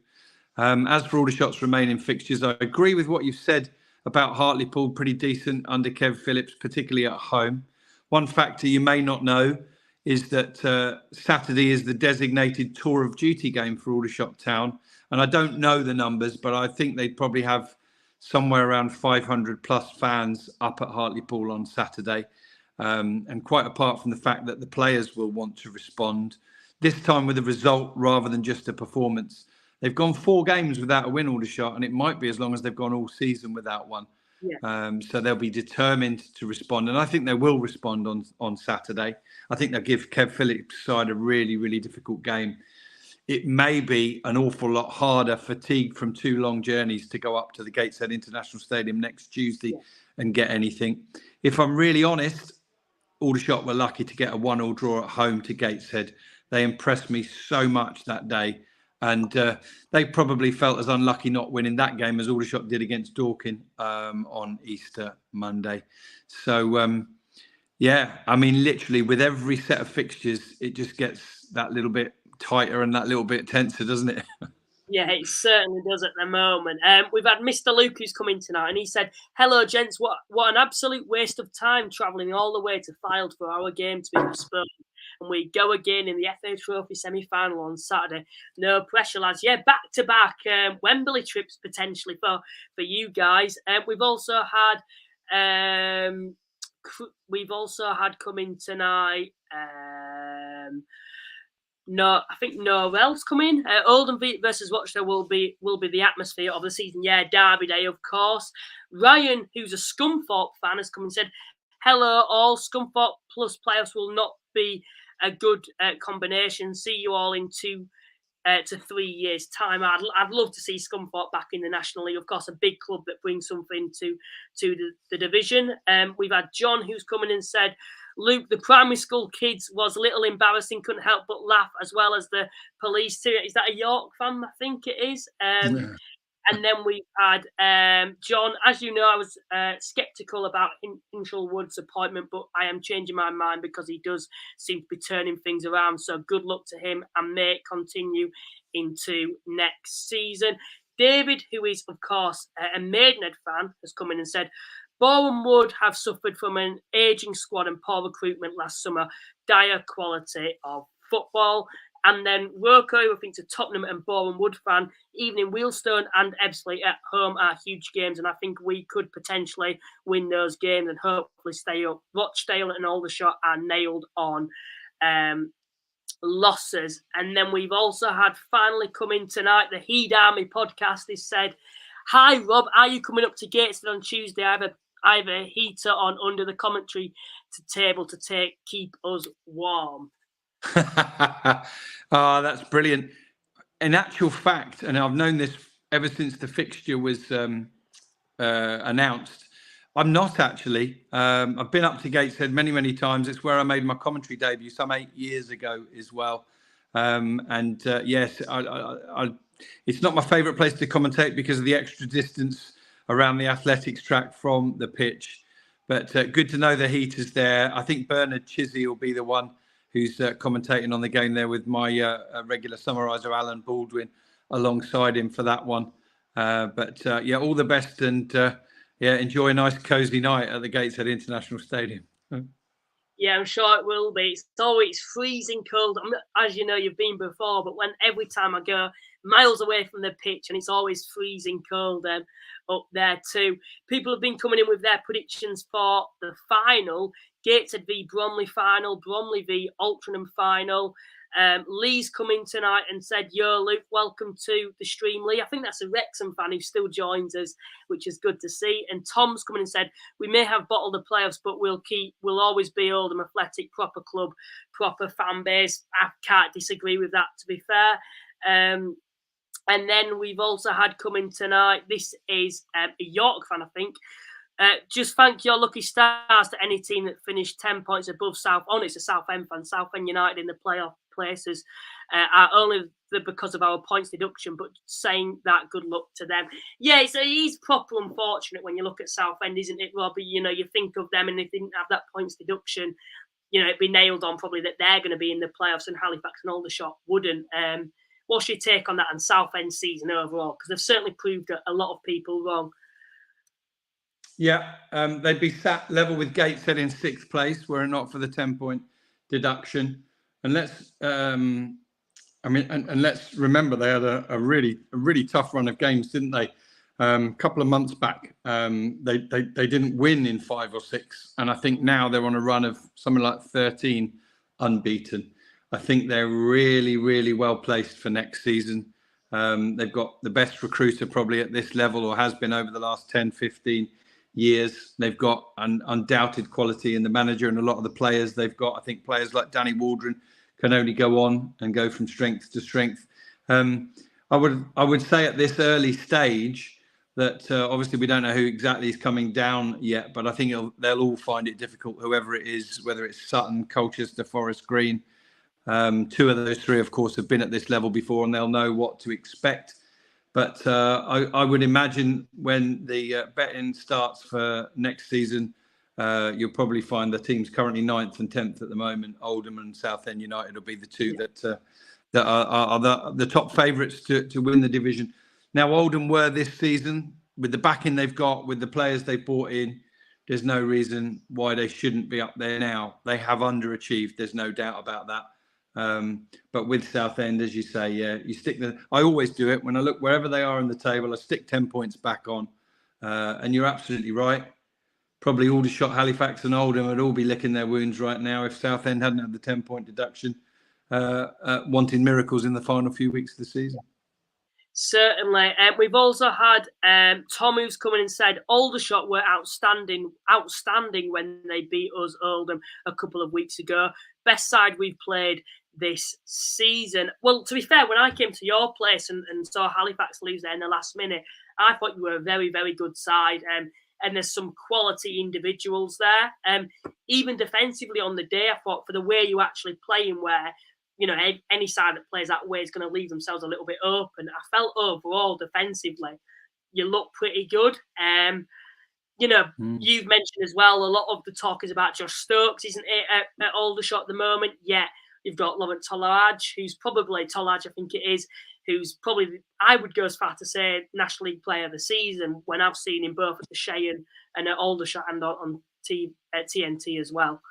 As for Aldershot's remaining fixtures, I agree with what you've said about Hartlepool, pretty decent under Kev Phillips, particularly at home. one factor you may not know is that Saturday is the designated tour of duty game for Aldershot Town. And I don't know the numbers, but I think they'd probably have somewhere around 500 plus fans up at Hartlepool on Saturday. And quite apart from the fact that the players will want to respond, this time with a result rather than just a performance. They've gone 4 games without a win, Aldershot, and it might be as long as they've gone all season without one. Yeah. So they'll be determined to respond. And I think they will respond on Saturday. I think they'll give Kev Phillips' side a really, really difficult game. It may be an awful lot harder, fatigued from 2 long journeys, to go up to the Gateshead International Stadium next Tuesday and get anything. If I'm really honest, Aldershot were lucky to get a 1-1 draw at home to Gateshead. They impressed me so much that day. And they probably felt as unlucky not winning that game as Aldershot did against Dorking on Easter Monday. So, I mean, literally with every set of fixtures, it just gets that little bit tighter and that little bit tenser, doesn't it? Yeah, it certainly does at the moment. We've had Mr. Luke who's come in tonight, and he said, "Hello, gents. What an absolute waste of time travelling all the way to Fylde for our game to be postponed. And we go again in the FA Trophy semi-final on Saturday. No pressure, lads. Yeah, back-to-back Wembley trips potentially for you guys. We've also had coming tonight. No, I think Norwell's coming. Oldham versus Rochdale will be the atmosphere of the season. Yeah, Derby Day, of course. Ryan, who's a Scunthorpe fan, has come and said, "Hello, all. Scunthorpe plus playoffs will not be a good combination. See you all in 2 to 3 years' time." I'd love to see Scunthorpe back in the National League. Of course, a big club that brings something to the division. We've had John, who's come in and said, "Luke, the primary school kids was a little embarrassing. Couldn't help but laugh, as well as the police too." Is that a York fan? I think it is. And then we've had John. As you know, I was sceptical about Hinchelwood's appointment, but I am changing my mind because he does seem to be turning things around. So good luck to him, and may it continue into next season. David, who is, of course, a Maidenhead fan, has come in and said, "Boreham would have suffered from an ageing squad and poor recruitment last summer. Dire quality of football." And then Roko, who I think's a Tottenham and Boreham Wood fan, even in Wealdstone and Ebbsfleet at home are huge games, and I think we could potentially win those games and hopefully stay up. Rochdale and Aldershot are nailed on losses. And then we've also had finally come in tonight, the Heed Army podcast has said, "Hi Rob, are you coming up to Gateshead on Tuesday? I have a heater on under the commentary table to keep us warm." Oh, that's brilliant. In actual fact, and I've known this ever since the fixture was announced, I'm not actually. I've been up to Gateshead many, many times. It's where I made my commentary debut some 8 years ago as well. Yes, it's not my favourite place to commentate because of the extra distance around the athletics track from the pitch. But good to know the heat is there. I think Bernard Chizzy will be the one who's commentating on the game there with my regular summariser, Alan Baldwin, alongside him for that one. All the best, and enjoy a nice cosy night at the Gateshead International Stadium. Yeah, I'm sure it will be. It's always freezing cold. As you know, you've been before, but every time I go miles away from the pitch, and it's always freezing cold up there too. People have been coming in with their predictions for the final. Gateshead v Bromley final, Bromley v Altrincham final. Lee's come in tonight and said, "Yo, Luke, welcome to the stream, Lee." I think that's a Wrexham fan who still joins us, which is good to see. And Tom's come in and said, "We may have bottled the playoffs, but we'll always be Oldham Athletic, proper club, proper fan base." I can't disagree with that, to be fair. And then we've also had coming tonight, this is a York fan, I think. "Just thank your lucky stars to any team that finished 10 points above South." Oh, it's a Southend fan. Southend United in the playoff places are only because of our points deduction, but saying that good luck to them. Yeah, it is proper unfortunate when you look at Southend, isn't it, Robbie? You know, you think of them and if they didn't have that points deduction, you know, it'd be nailed on probably that they're going to be in the playoffs and Halifax and Aldershot wouldn't. What's your take on that and Southend season overall? Because they've certainly proved a lot of people wrong. Yeah, they'd be sat level with Gateshead in 6th place were it not for the 10-point deduction. And let's, and let's remember they had a really tough run of games, didn't they? A couple of months back, they didn't win in 5 or 6, and I think now they're on a run of something like 13 unbeaten. I think they're really well placed for next season. They've got the best recruiter probably at this level, or has been over the last 10, 15 years. They've got an undoubted quality in the manager and a lot of the players they've got. I think players like Danny Waldron can only go on and go from strength to strength. I would say at this early stage that obviously we don't know who exactly is coming down yet, but I think they'll all find it difficult, whoever it is, whether it's Sutton, Colchester, Forest Green. 2 of those 3, of course, have been at this level before, and they'll know what to expect. But I would imagine when the betting starts for next season, you'll probably find the teams currently 9th and 10th at the moment. Oldham and Southend United will be the 2 that are the top favourites to win the division. Now, Oldham were this season, with the backing they've got, with the players they've brought in, there's no reason why they shouldn't be up there now. They have underachieved, there's no doubt about that. But with Southend, as you say, yeah, you stick I always do it when I look wherever they are in the table. I stick 10 points back on, and you're absolutely right. Probably Aldershot, Halifax, and Oldham would all be licking their wounds right now if Southend hadn't had the 10-point deduction, wanting miracles in the final few weeks of the season. Certainly. We've also had Tom, who's come in and said Aldershot were outstanding when they beat us, Oldham, a couple of weeks ago. Best side we've played this season. Well, to be fair, when I came to your place and saw Halifax lose there in the last minute, I thought you were a very, very good side. And there's some quality individuals there. Even defensively on the day, I thought for the way you actually playing, where any side that plays that way is going to leave themselves a little bit open. I felt overall defensively, you look pretty good. You've mentioned as well, a lot of the talk is about Josh Stokes, isn't it, at Aldershot at the moment? Yeah, you've got Laurent Tolaj, I think it is, who's probably, I would go as far to say, National League Player of the Season when I've seen him both at the Shea and at Aldershot and on TNT as well.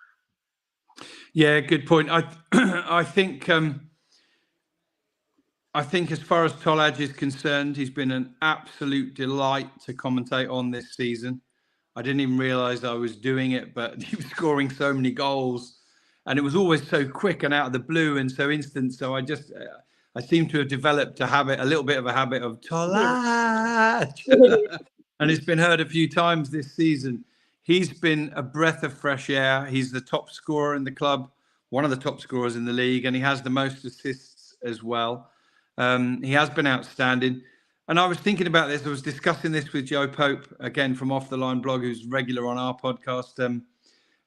Yeah, good point. I think as far as Tolaj is concerned, he's been an absolute delight to commentate on this season. I didn't even realise I was doing it, but he was scoring so many goals, and it was always so quick and out of the blue and so instant. So I seem to have developed a little bit of a habit of Tolaj, and it's been heard a few times this season. He's been a breath of fresh air. He's the top scorer in the club, one of the top scorers in the league, and he has the most assists as well. He has been outstanding. And I was thinking about this. I was discussing this with Joe Pope, again, from Off the Line blog, who's regular on our podcast,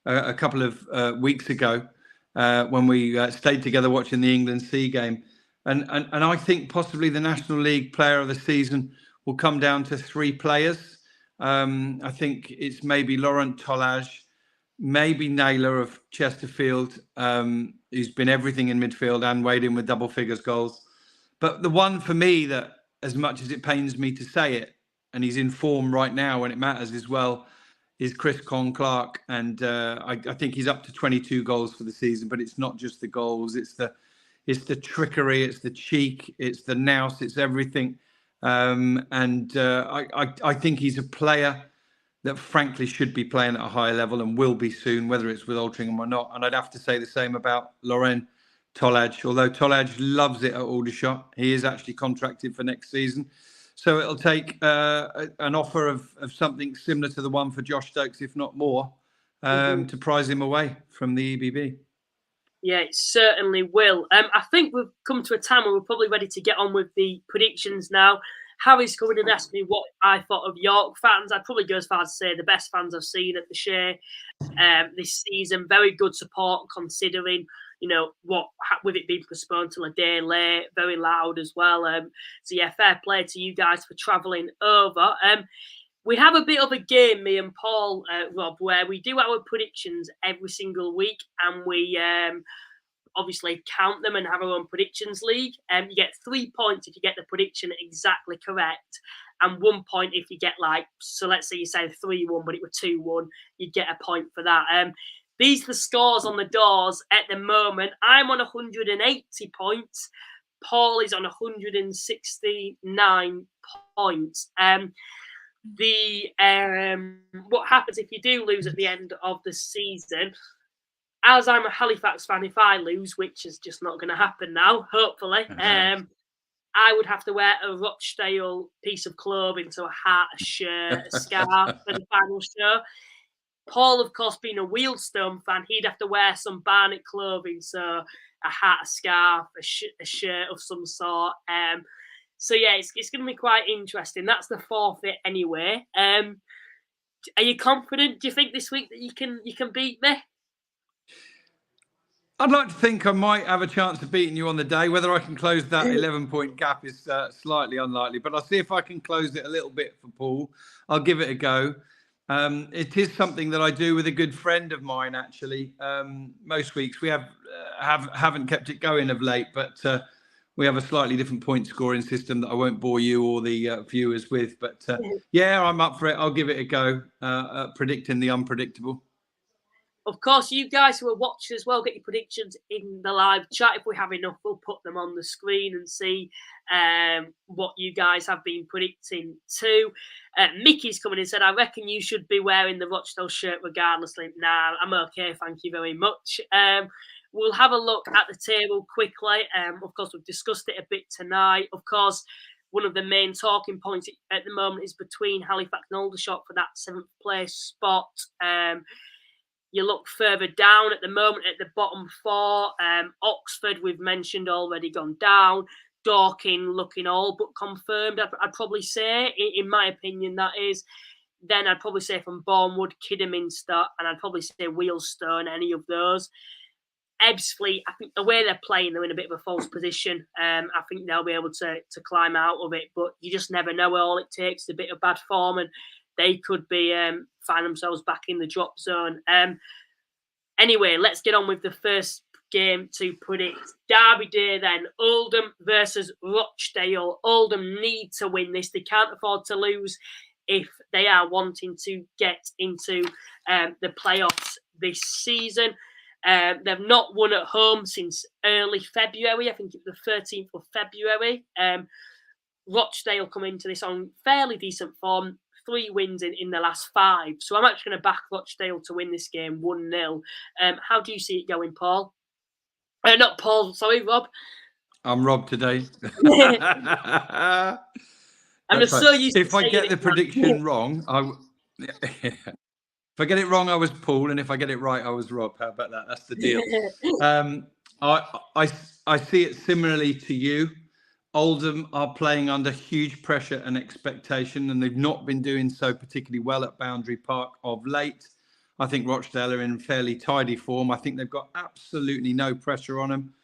a couple of weeks ago when we stayed together watching the England C game. And I think possibly the National League Player of the Season will come down to 3 players. I think it's maybe Laurent Tolaj, maybe Naylor of Chesterfield, who's been everything in midfield and weighed in with double figures goals. But the one for me that, as much as it pains me to say it, and he's in form right now when it matters as well, is Chris Con-Clark. And I think he's up to 22 goals for the season, but it's not just the goals. It's the trickery, it's the cheek, it's the nous, it's everything. I think he's a player that frankly should be playing at a higher level and will be soon, whether it's with Altrincham or not. And I'd have to say the same about Laurent Tolaj, although Tolaj loves it at Aldershot. He is actually contracted for next season. So it'll take an offer of something similar to the one for Josh Stokes, if not more, to prize him away from the EBB. Yeah, it certainly will. I think we've come to a time where we're probably ready to get on with the predictions now. Harry's come in and asked me what I thought of York fans. I'd probably go as far as to say the best fans I've seen at the Shea this season. Very good support considering, what with it being postponed till a day late. Very loud as well. So yeah, fair play to you guys for travelling over. We have a bit of a game, me and Paul, Rob, where we do our predictions every single week, and we obviously count them and have our own predictions league. You get 3 points if you get the prediction exactly correct. and 1 point if you get so let's say you say 3-1, but it were 2-1, you'd get a point for that. These are the scores on the doors at the moment. I'm on 180 points. Paul is on 169 points. What happens if you do lose at the end of the season? As I'm a Halifax fan, if I lose, which is just not going to happen now, hopefully, I would have to wear a Rochdale piece of clothing, so a hat, a shirt, a scarf for the final show. Paul, of course, being a Wealdstone fan, he'd have to wear some Barnet clothing, so a hat, a scarf, a shirt of some sort. So yeah, it's going to be quite interesting. That's the forfeit anyway. Are you confident? Do you think this week that you can beat me? I'd like to think I might have a chance of beating you on the day. Whether I can close that 11-point gap is slightly unlikely, but I'll see if I can close it a little bit for Paul. I'll give it a go. It is something that I do with a good friend of mine, actually. Most weeks we haven't kept it going of late, but we have a slightly different point scoring system that I won't bore you or the viewers with. But yeah, I'm up for it. I'll give it a go, predicting the unpredictable. Of course, you guys who are watching as well, get your predictions in the live chat. If we have enough, we'll put them on the screen and see what you guys have been predicting too. Mickey's coming in and said, I reckon you should be wearing the Rochdale shirt regardless. Nah, I'm okay, thank you very much. We'll have a look at the table quickly. Of course, we've discussed it a bit tonight. Of course, one of the main talking points at the moment is between Halifax and Aldershot for that 7th place spot. You look further down at the moment at the bottom 4. Oxford, we've mentioned, already gone down. Dorking looking all but confirmed, I'd probably say, in my opinion, that is. Then I'd probably say from Bournemouth, Kidderminster, and I'd probably say Wealdstone, any of those. Ebbsfleet, I think the way they're playing, they're in a bit of a false position. I think they'll be able to climb out of it, but you just never know. All it takes is a bit of bad form, and they could be find themselves back in the drop zone. Anyway, let's get on with the first game to predict. Derby Day then, Oldham versus Rochdale. Oldham need to win this. They can't afford to lose if they are wanting to get into the playoffs this season. They've not won at home since early February. I think it was the 13th of February. Rochdale come into this on fairly decent form. 3 wins in the last 5. So I'm actually going to back Rochdale to win this game 1-0. How do you see it going, Paul? Not Paul, sorry, Rob. I'm Rob today. I'm just so used to if I get the prediction wrong, if I get it wrong, I was Paul, and if I get it right, I was Rob. How about that? That's the deal. I see it similarly to you. Oldham are playing under huge pressure and expectation, and they've not been doing so particularly well at Boundary Park of late. I think Rochdale are in fairly tidy form. I think they've got absolutely no pressure on them,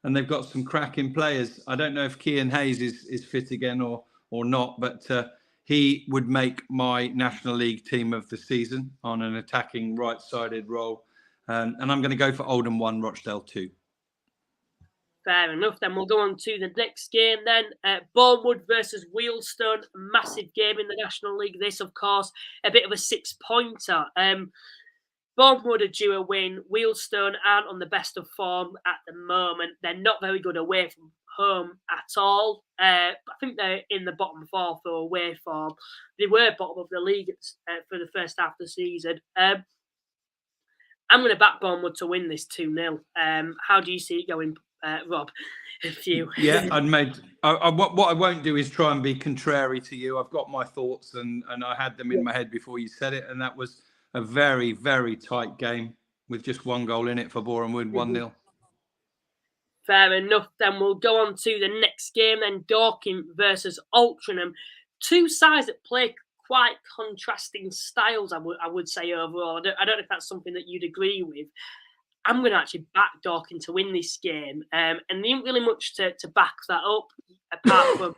and they've got some cracking players. I don't know if Kean Hayes is fit again or not, but he would make my National League team of the season on an attacking right-sided role. And I'm going to go for Oldham 1, Rochdale 2. Fair enough. Then we'll go on to the next game then. Bournemouth versus Wealdstone. Massive game in the National League. This, of course, a bit of a 6-pointer. Bournemouth are due a win. Wealdstone aren't on the best of form at the moment. They're not very good away from home at all. I think they're in the bottom 4 for away form. They were bottom of the league for the first half of the season. I'm going to back Bournemouth to win this 2-0. How do you see it going, Rob? Yeah, what I won't do is try and be contrary to you. I've got my thoughts and I had them in my head before you said it, and that was a very, very tight game with just 1 goal in it for Boreham, 1-0. Fair enough. Then we'll go on to the next game then, Dorking versus Altrincham. 2 sides that play quite contrasting styles, I would say overall. I don't know if that's something that you'd agree with. I'm going to actually back Dorking to win this game. And there isn't really much to back that up, apart from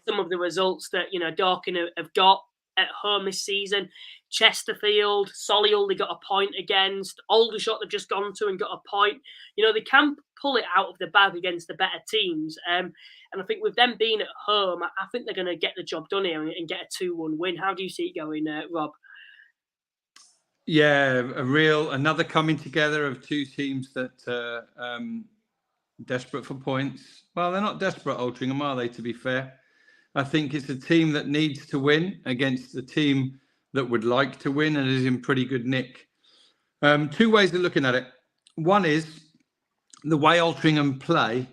some of the results that, Dorking have got. at home this season. Chesterfield, Solihull, they got a point against. Aldershot, they've just gone to and got a point. You know, they can pull it out of the bag against the better teams. And I think with them being at home, I think they're going to get the job done here and get a 2-1 win. How do you see it going, Rob? Yeah, another coming together of two teams that desperate for points. Well, they're not desperate, Altrincham, are they, to be fair? I think it's a team that needs to win against the team that would like to win and is in pretty good nick. Two ways of looking at it. One is the way Altrincham play.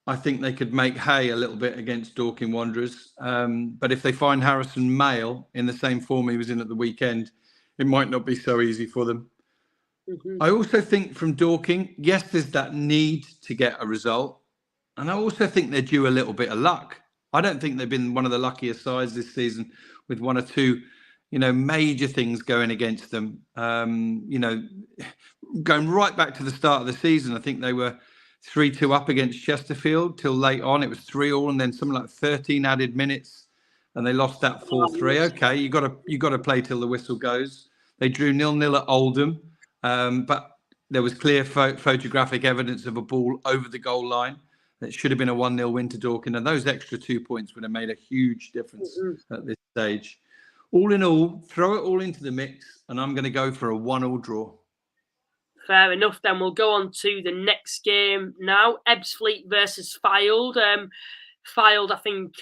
I think they could make hay a little bit against Dorking Wanderers. But if they find Harrison Mayle in the same form he was in at the weekend, it might not be so easy for them. Mm-hmm. I also think from Dorking, yes, there's that need to get a result. And I also think they're due a little bit of luck. I don't think they've been one of the luckiest sides this season with one or two, major things going against them. Going right back to the start of the season, I think they were 3-2 up against Chesterfield till late on. It was 3-3 and then something like 13 added minutes. And they lost that 4-3. Okay, you got to play till the whistle goes. They drew 0-0 at Oldham, but there was clear photographic evidence of a ball over the goal line. That should have been a 1-0 win to Dorking, and those extra 2 points would have made a huge difference at this stage. All in all, throw it all into the mix, and I'm going to go for a 1-1 draw. Fair enough. Then we'll go on to the next game now. Ebbsfleet versus Fylde. Fylde, I think,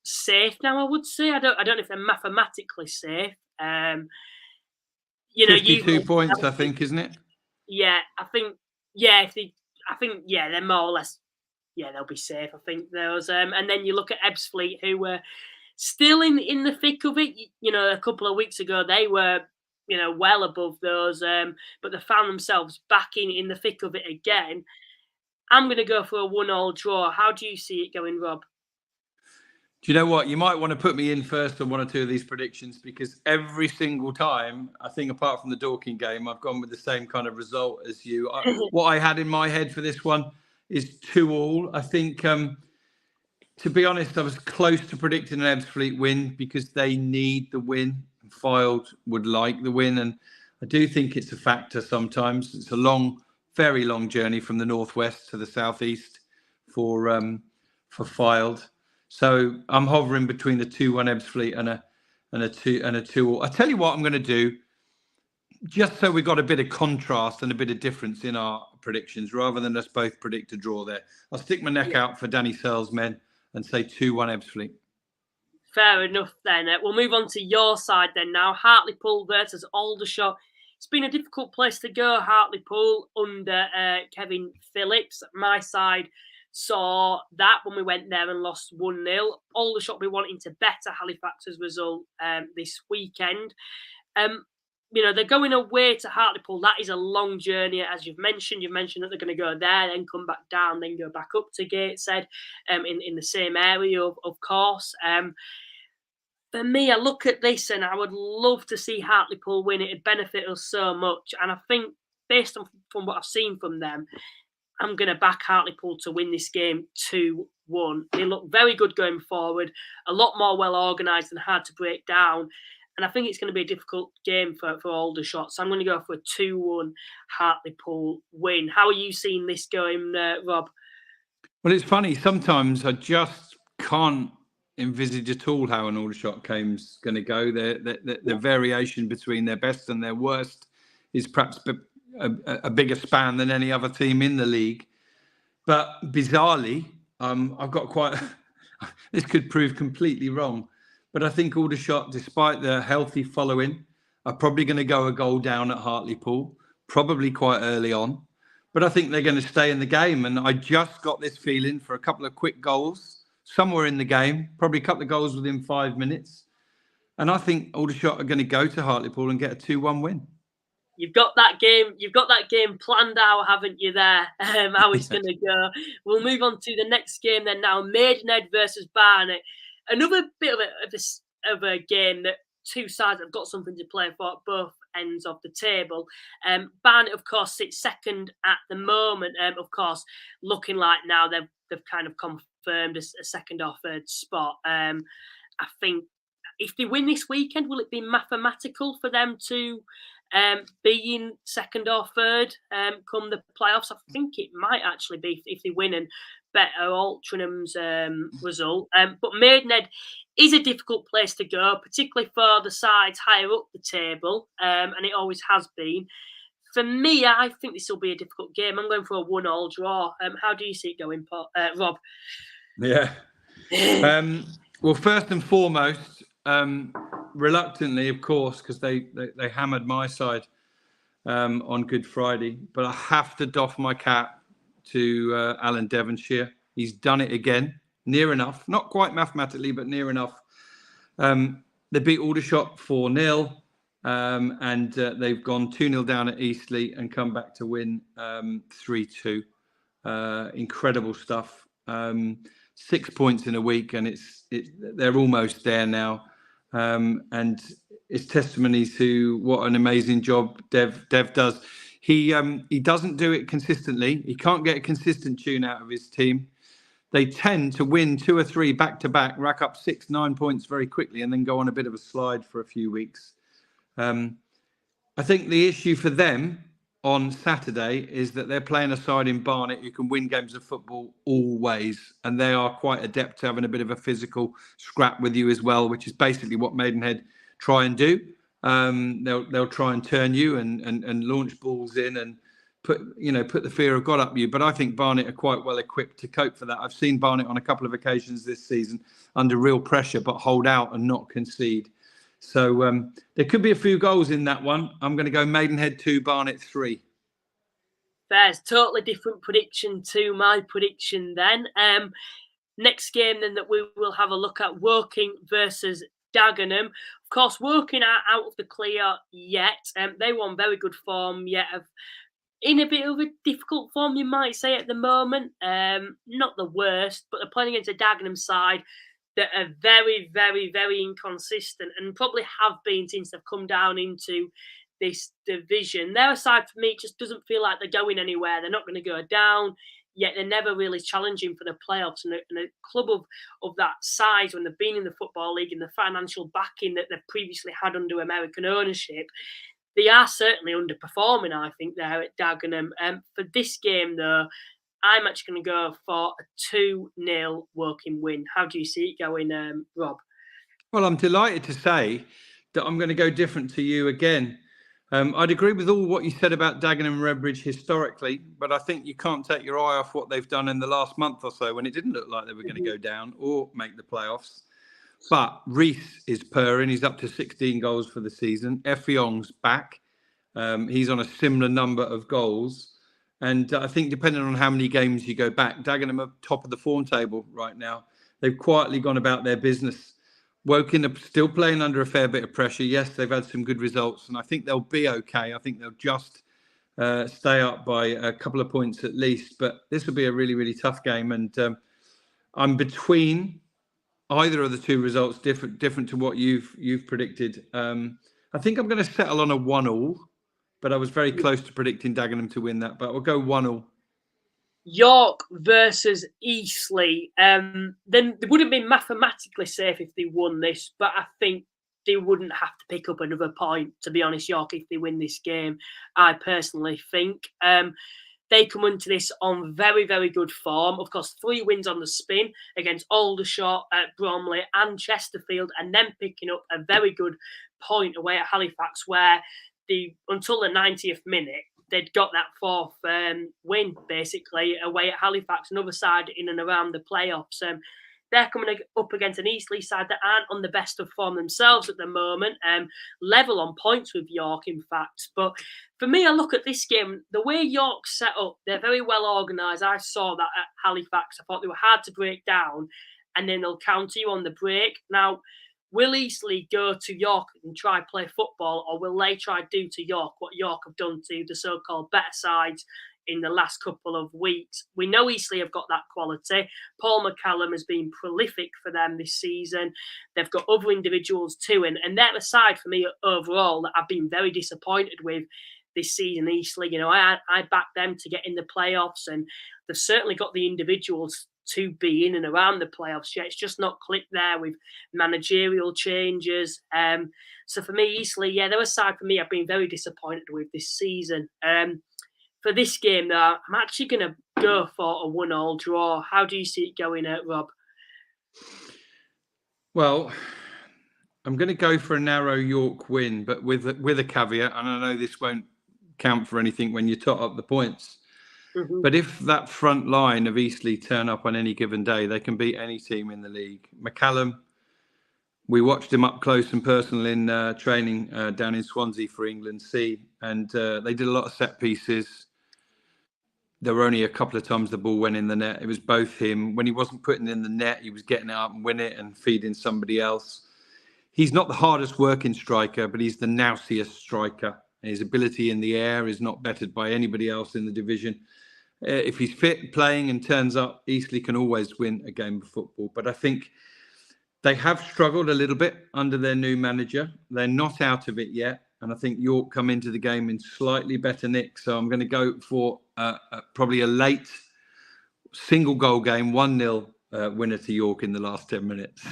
safe now. I would say. I don't know if they're mathematically safe. 52 points, I think, isn't it? Yeah, I think. Yeah, they're more or less. Yeah, they'll be safe. I think those. And then you look at Ebbsfleet, who were still in the thick of it. A couple of weeks ago they were, well above those. But they found themselves back in the thick of it again. I'm going to go for a 1-1 draw. How do you see it going, Rob? Do you know what? You might want to put me in first on one or two of these predictions because every single time, I think apart from the Dorking game, I've gone with the same kind of result as you. What I had in my head for this one is 2-2. I think, to be honest, I was close to predicting an Ebbsfleet win because they need the win. Fylde would like the win. And I do think it's a factor sometimes. It's a very long journey from the northwest to the southeast for Fylde. So I'm hovering between the 2-1 Ebbsfleet and a 2-2. I tell you what I'm going to do, just so we got a bit of contrast and a bit of difference in our predictions, rather than us both predict a draw there. I'll stick my neck out for Danny Searle's men and say 2-1 Ebbsfleet. Fair enough then. We'll move on to your side then now. Hartlepool versus Aldershot. It's been a difficult place to go, Hartlepool, under Kevin Phillips. My side saw that when we went there and lost 1-0. Aldershot be wanting to better Halifax's result this weekend. They're going away to Hartlepool. That is a long journey, as you've mentioned. You've mentioned that they're going to go there, then come back down, then go back up to Gateshead, in the same area, of course. For me, I look at this and I would love to see Hartlepool win. It'd benefit us so much. And I think, based on from what I've seen from them, I'm going to back Hartlepool to win this game 2-1. They look very good going forward, a lot more well organised and hard to break down. And I think it's going to be a difficult game for Aldershot. So I'm going to go for a 2-1 Hartlepool win. How are you seeing this going, Rob? Well, it's funny. Sometimes I just can't envisage at all how an Aldershot game's going to go. The variation between their best and their worst is perhaps a bigger span than any other team in the league. But bizarrely, I've got this could prove completely wrong, but I think Aldershot, despite their healthy following, are probably going to go a goal down at Hartlepool, probably quite early on. But I think they're going to stay in the game. And I just got this feeling for a couple of quick goals somewhere in the game, probably a couple of goals within 5 minutes. And I think Aldershot are going to go to Hartlepool and get a 2-1 win. You've got that game planned out, haven't you, there? How it's going to go. We'll move on to the next game then now. Maidenhead versus Barnet. Another bit of a game that two sides have got something to play for at both ends of the table. Barnet, of course, sits second at the moment. Of course, looking like now they've kind of confirmed a second or third spot. I think if they win this weekend, will it be mathematical for them to be in second or third come the playoffs? I think it might actually be if they win and better Altrinchem's result. But Maidenhead is a difficult place to go, particularly for the sides higher up the table, and it always has been. For me, I think this will be a difficult game. I'm going for a 1-1 draw. How do you see it going, Rob? Yeah. Well, first and foremost, reluctantly, of course, because they hammered my side on Good Friday, but I have to doff my cap to Alan Devonshire. He's done it again, near enough, not quite mathematically, but near enough. They beat Aldershot 4-0, and they've gone 2-0 down at Eastleigh and come back to win 3-2. Incredible stuff. 6 points in a week, and they're almost there now. And it's testimony to what an amazing job Dev does. He doesn't do it consistently. He can't get a consistent tune out of his team. They tend to win 2 or 3 back-to-back, rack up 6-9 points very quickly, and then go on a bit of a slide for a few weeks. I think the issue for them on Saturday is that they're playing a side in Barnet who can win games of football always, and they are quite adept to having a bit of a physical scrap with you as well, which is basically what Maidenhead try and do. They'll try and turn you and launch balls in and put the fear of God up you. But I think Barnet are quite well equipped to cope for that. I've seen Barnet on a couple of occasions this season under real pressure, but hold out and not concede. So there could be a few goals in that one. I'm going to go Maidenhead 2, Barnet 3. There's totally different prediction to my prediction then. Next game then that we will have a look at, Woking versus Dagenham. Of course, Woking are out of the clear yet. They were on very good form yet. In a bit of a difficult form, you might say, at the moment. Not the worst, but they're playing against a Dagenham side that are very, very, very inconsistent and probably have been since they've come down into this division. Their side, for me, just doesn't feel like they're going anywhere. They're not going to go down, yet they're never really challenging for the playoffs. And a club of that size, when they've been in the Football League and the financial backing that they've previously had under American ownership, they are certainly underperforming, I think, there at Dagenham. For this game, though, I'm actually going to go for a 2-0 Woking win. How do you see it going, Rob? Well, I'm delighted to say that I'm going to go different to you again. I'd agree with all what you said about Dagenham and Redbridge historically, but I think you can't take your eye off what they've done in the last month or so when it didn't look like they were going to go down or make the playoffs. But Reese is purring. He's up to 16 goals for the season. Effiong's back. He's on a similar number of goals. And I think depending on how many games you go back, Dagenham are top of the form table right now. They've quietly gone about their business. Woking are still playing under a fair bit of pressure. Yes, they've had some good results, and I think they'll be okay. I think they'll just stay up by a couple of points at least. But this will be a really, really tough game, and I'm between either of the two results, different to what you've predicted. I think I'm going to settle on a 1-1, but I was very close to predicting Dagenham to win that. But we'll go 1-1. York versus Eastleigh. Then they would have been mathematically safe if they won this, but I think they wouldn't have to pick up another point, to be honest, York, if they win this game, I personally think. They come into this on very, very good form. Of course, 3 wins on the spin against Aldershot, Bromley and Chesterfield, and then picking up a very good point away at Halifax, where until the 90th minute, they'd got that 4th win, basically, away at Halifax, another side in and around the playoffs. They're coming up against an Eastleigh side that aren't on the best of form themselves at the moment, level on points with York, in fact. But for me, I look at this game, the way York's set up, they're very well organised. I saw that at Halifax. I thought they were hard to break down, and then they'll counter you on the break. Now, will Eastleigh go to York and try play football, or will they try do to York what York have done to the so-called better sides in the last couple of weeks? We know Eastleigh have got that quality. Paul McCallum has been prolific for them this season. They've got other individuals too, and they're the side for me overall that I've been very disappointed with this season. Eastleigh, I backed them to get in the playoffs, and they've certainly got the individuals to be in and around the playoffs yet. It's just not clicked there with managerial changes. So for me, Eastleigh, they're a side for me I've been very disappointed with this season. For this game, though, I'm actually going to go for a 1-1 draw. How do you see it going, Rob? Well, I'm going to go for a narrow York win, but with a caveat, and I know this won't count for anything when you tot up the points. Mm-hmm. But if that front line of Eastleigh turn up on any given day, they can beat any team in the league. McCallum, we watched him up close and personal in training down in Swansea for England C, and they did a lot of set pieces. There were only a couple of times the ball went in the net. It was both him. When he wasn't putting it in the net, he was getting it up and winning it and feeding somebody else. He's not the hardest working striker, but he's the nousiest striker. His ability in the air is not bettered by anybody else in the division. If he's fit, playing and turns up, Eastleigh can always win a game of football. But I think they have struggled a little bit under their new manager. They're not out of it yet. And I think York come into the game in slightly better nick. So I'm going to go for probably a late single goal game, 1-0 winner to York in the last 10 minutes.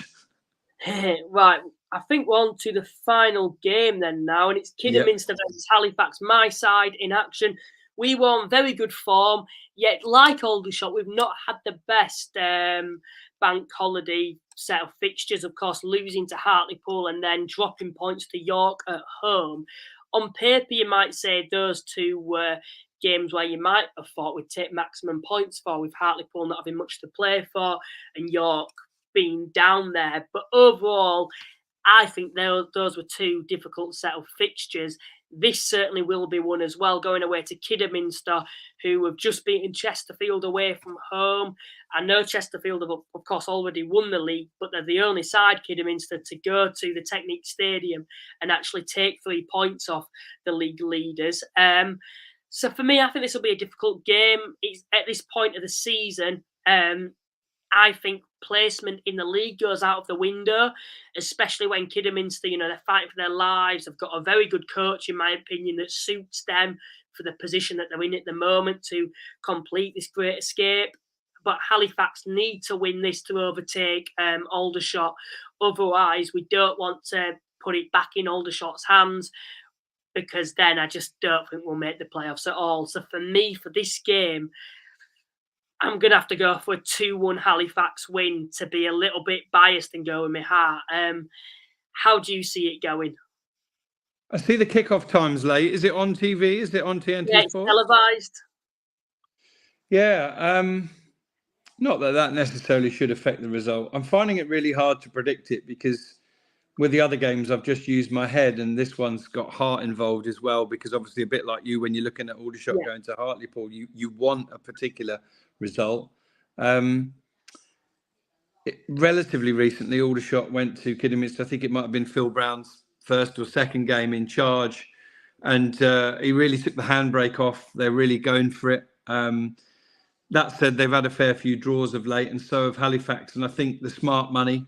Right. I think we're on to the final game then now. And it's Kidderminster versus Halifax, my side in action. We were on very good form. Yet, like Aldershot, we've not had the best bank holiday set of fixtures, of course, losing to Hartlepool and then dropping points to York at home. On paper, you might say those two were games where you might have thought we'd take maximum points for, with Hartlepool not having much to play for and York being down there. But overall, I think those were two difficult set of fixtures. This certainly will be one as well, going away to Kidderminster, who have just beaten Chesterfield away from home. I know Chesterfield have, of course, already won the league, but they're the only side, Kidderminster, to go to the Technique Stadium and actually take 3 points off the league leaders. So for me, I think this will be a difficult game. It's at this point of the season. I think placement in the league goes out of the window, especially when Kidderminster, they're fighting for their lives. They've got a very good coach, in my opinion, that suits them for the position that they're in at the moment to complete this great escape. But Halifax need to win this to overtake Aldershot. Otherwise, we don't want to put it back in Aldershot's hands, because then I just don't think we'll make the playoffs at all. So for me, for this game, I'm going to have to go for a 2-1 Halifax win to be a little bit biased and go with my heart. How do you see it going? I see the kickoff time's late. Is it on TV? Is it on TNT Sports? It's televised. Yeah. Not that necessarily should affect the result. I'm finding it really hard to predict it because with the other games, I've just used my head, and this one's got heart involved as well, because obviously a bit like you, when you're looking at Aldershot going to Hartlepool, you want a particular result. Relatively recently, Aldershot went to Kidderminster. I think it might have been Phil Brown's first or second game in charge, and he really took the handbrake off. They're really going for it. That said, they've had a fair few draws of late, and so have Halifax. And I think the smart money,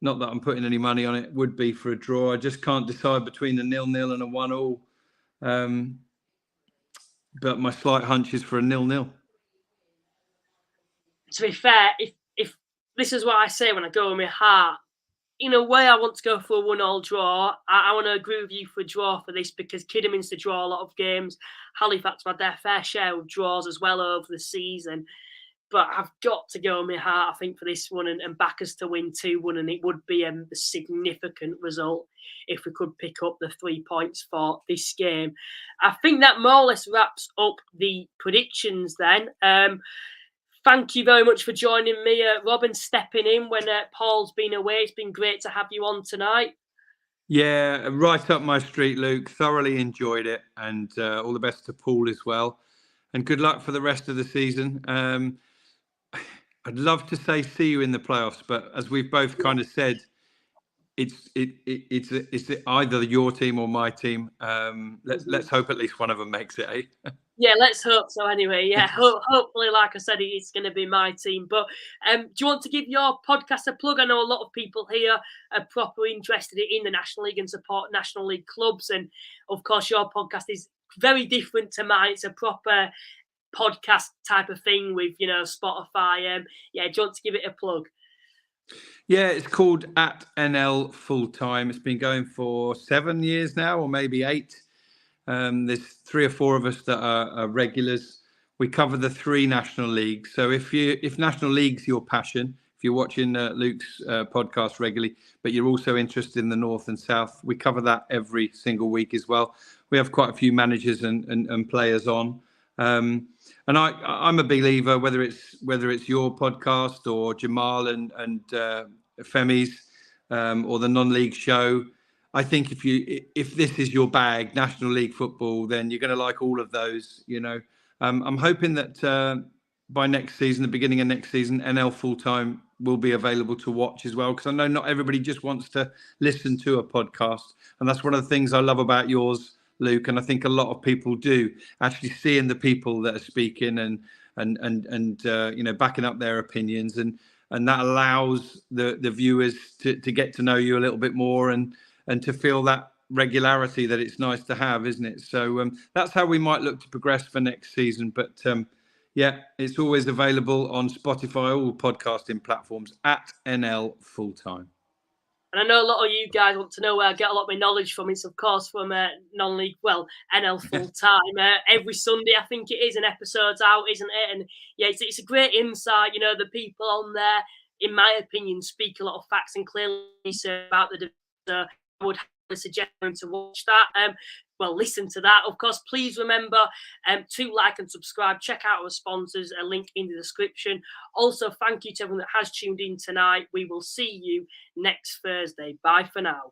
not that I'm putting any money on it, would be for a draw. I just can't decide between a 0-0 and a 1-1. But my slight hunch is for a 0-0. To be fair, if this is what I say when I go with my heart, in a way, I want to go for a 1-1 draw. I want to agree with you for a draw for this, because Kidderminster draw a lot of games. Halifax had their fair share of draws as well over the season. But I've got to go with my heart, I think, for this one and back us to win 2-1. And it would be a significant result if we could pick up the 3 points for this game. I think that more or less wraps up the predictions then. Thank you very much for joining me, Robin, stepping in when Paul's been away. It's been great to have you on tonight. Yeah, right up my street, Luke. Thoroughly enjoyed it. And all the best to Paul as well. And good luck for the rest of the season. I'd love to say see you in the playoffs, but as we've both kind of said, it's either your team or my team. Let's hope at least one of them makes it, eh? Yeah, let's hope so anyway. Yeah, hopefully, like I said, it's going to be my team. But do you want to give your podcast a plug? I know a lot of people here are properly interested in the National League and support National League clubs. And, of course, your podcast is very different to mine. It's a proper podcast type of thing with, you know, Spotify. Yeah, do you want to give it a plug? Yeah, it's called at NL Fulltime. It's been going for 7 years now, or maybe 8. There's 3 or 4 of us that are regulars. We cover the 3 national leagues. So if national league's your passion, if you're watching Luke's podcast regularly, but you're also interested in the North and South, we cover that every single week as well. We have quite a few managers and players on. And I'm a believer, whether it's your podcast or Jamal and Femi's or the non-league show. I think if this is your bag, National League football, then you're going to like all of those. You know, I'm hoping that by next season, the beginning of next season, NL Fulltime will be available to watch as well. Because I know not everybody just wants to listen to a podcast, and that's one of the things I love about yours, Luke. And I think a lot of people do, actually seeing the people that are speaking and you know, backing up their opinions, and that allows the viewers to get to know you a little bit more and to feel that regularity that it's nice to have, isn't it? So that's how we might look to progress for next season. But yeah, it's always available on Spotify, all podcasting platforms, at NL Fulltime. And I know a lot of you guys want to know where I get a lot of my knowledge from. It's, of course, from non-league, well, NL Fulltime. Every Sunday, I think it is, an episode's out, isn't it? And yeah, it's a great insight. You know, the people on there, in my opinion, speak a lot of facts and clearly about the division. I would suggest them to watch that. Well, listen to that. Of course, please remember to like and subscribe. Check out our sponsors, a link in the description. Also, thank you to everyone that has tuned in tonight. We will see you next Thursday. Bye for now.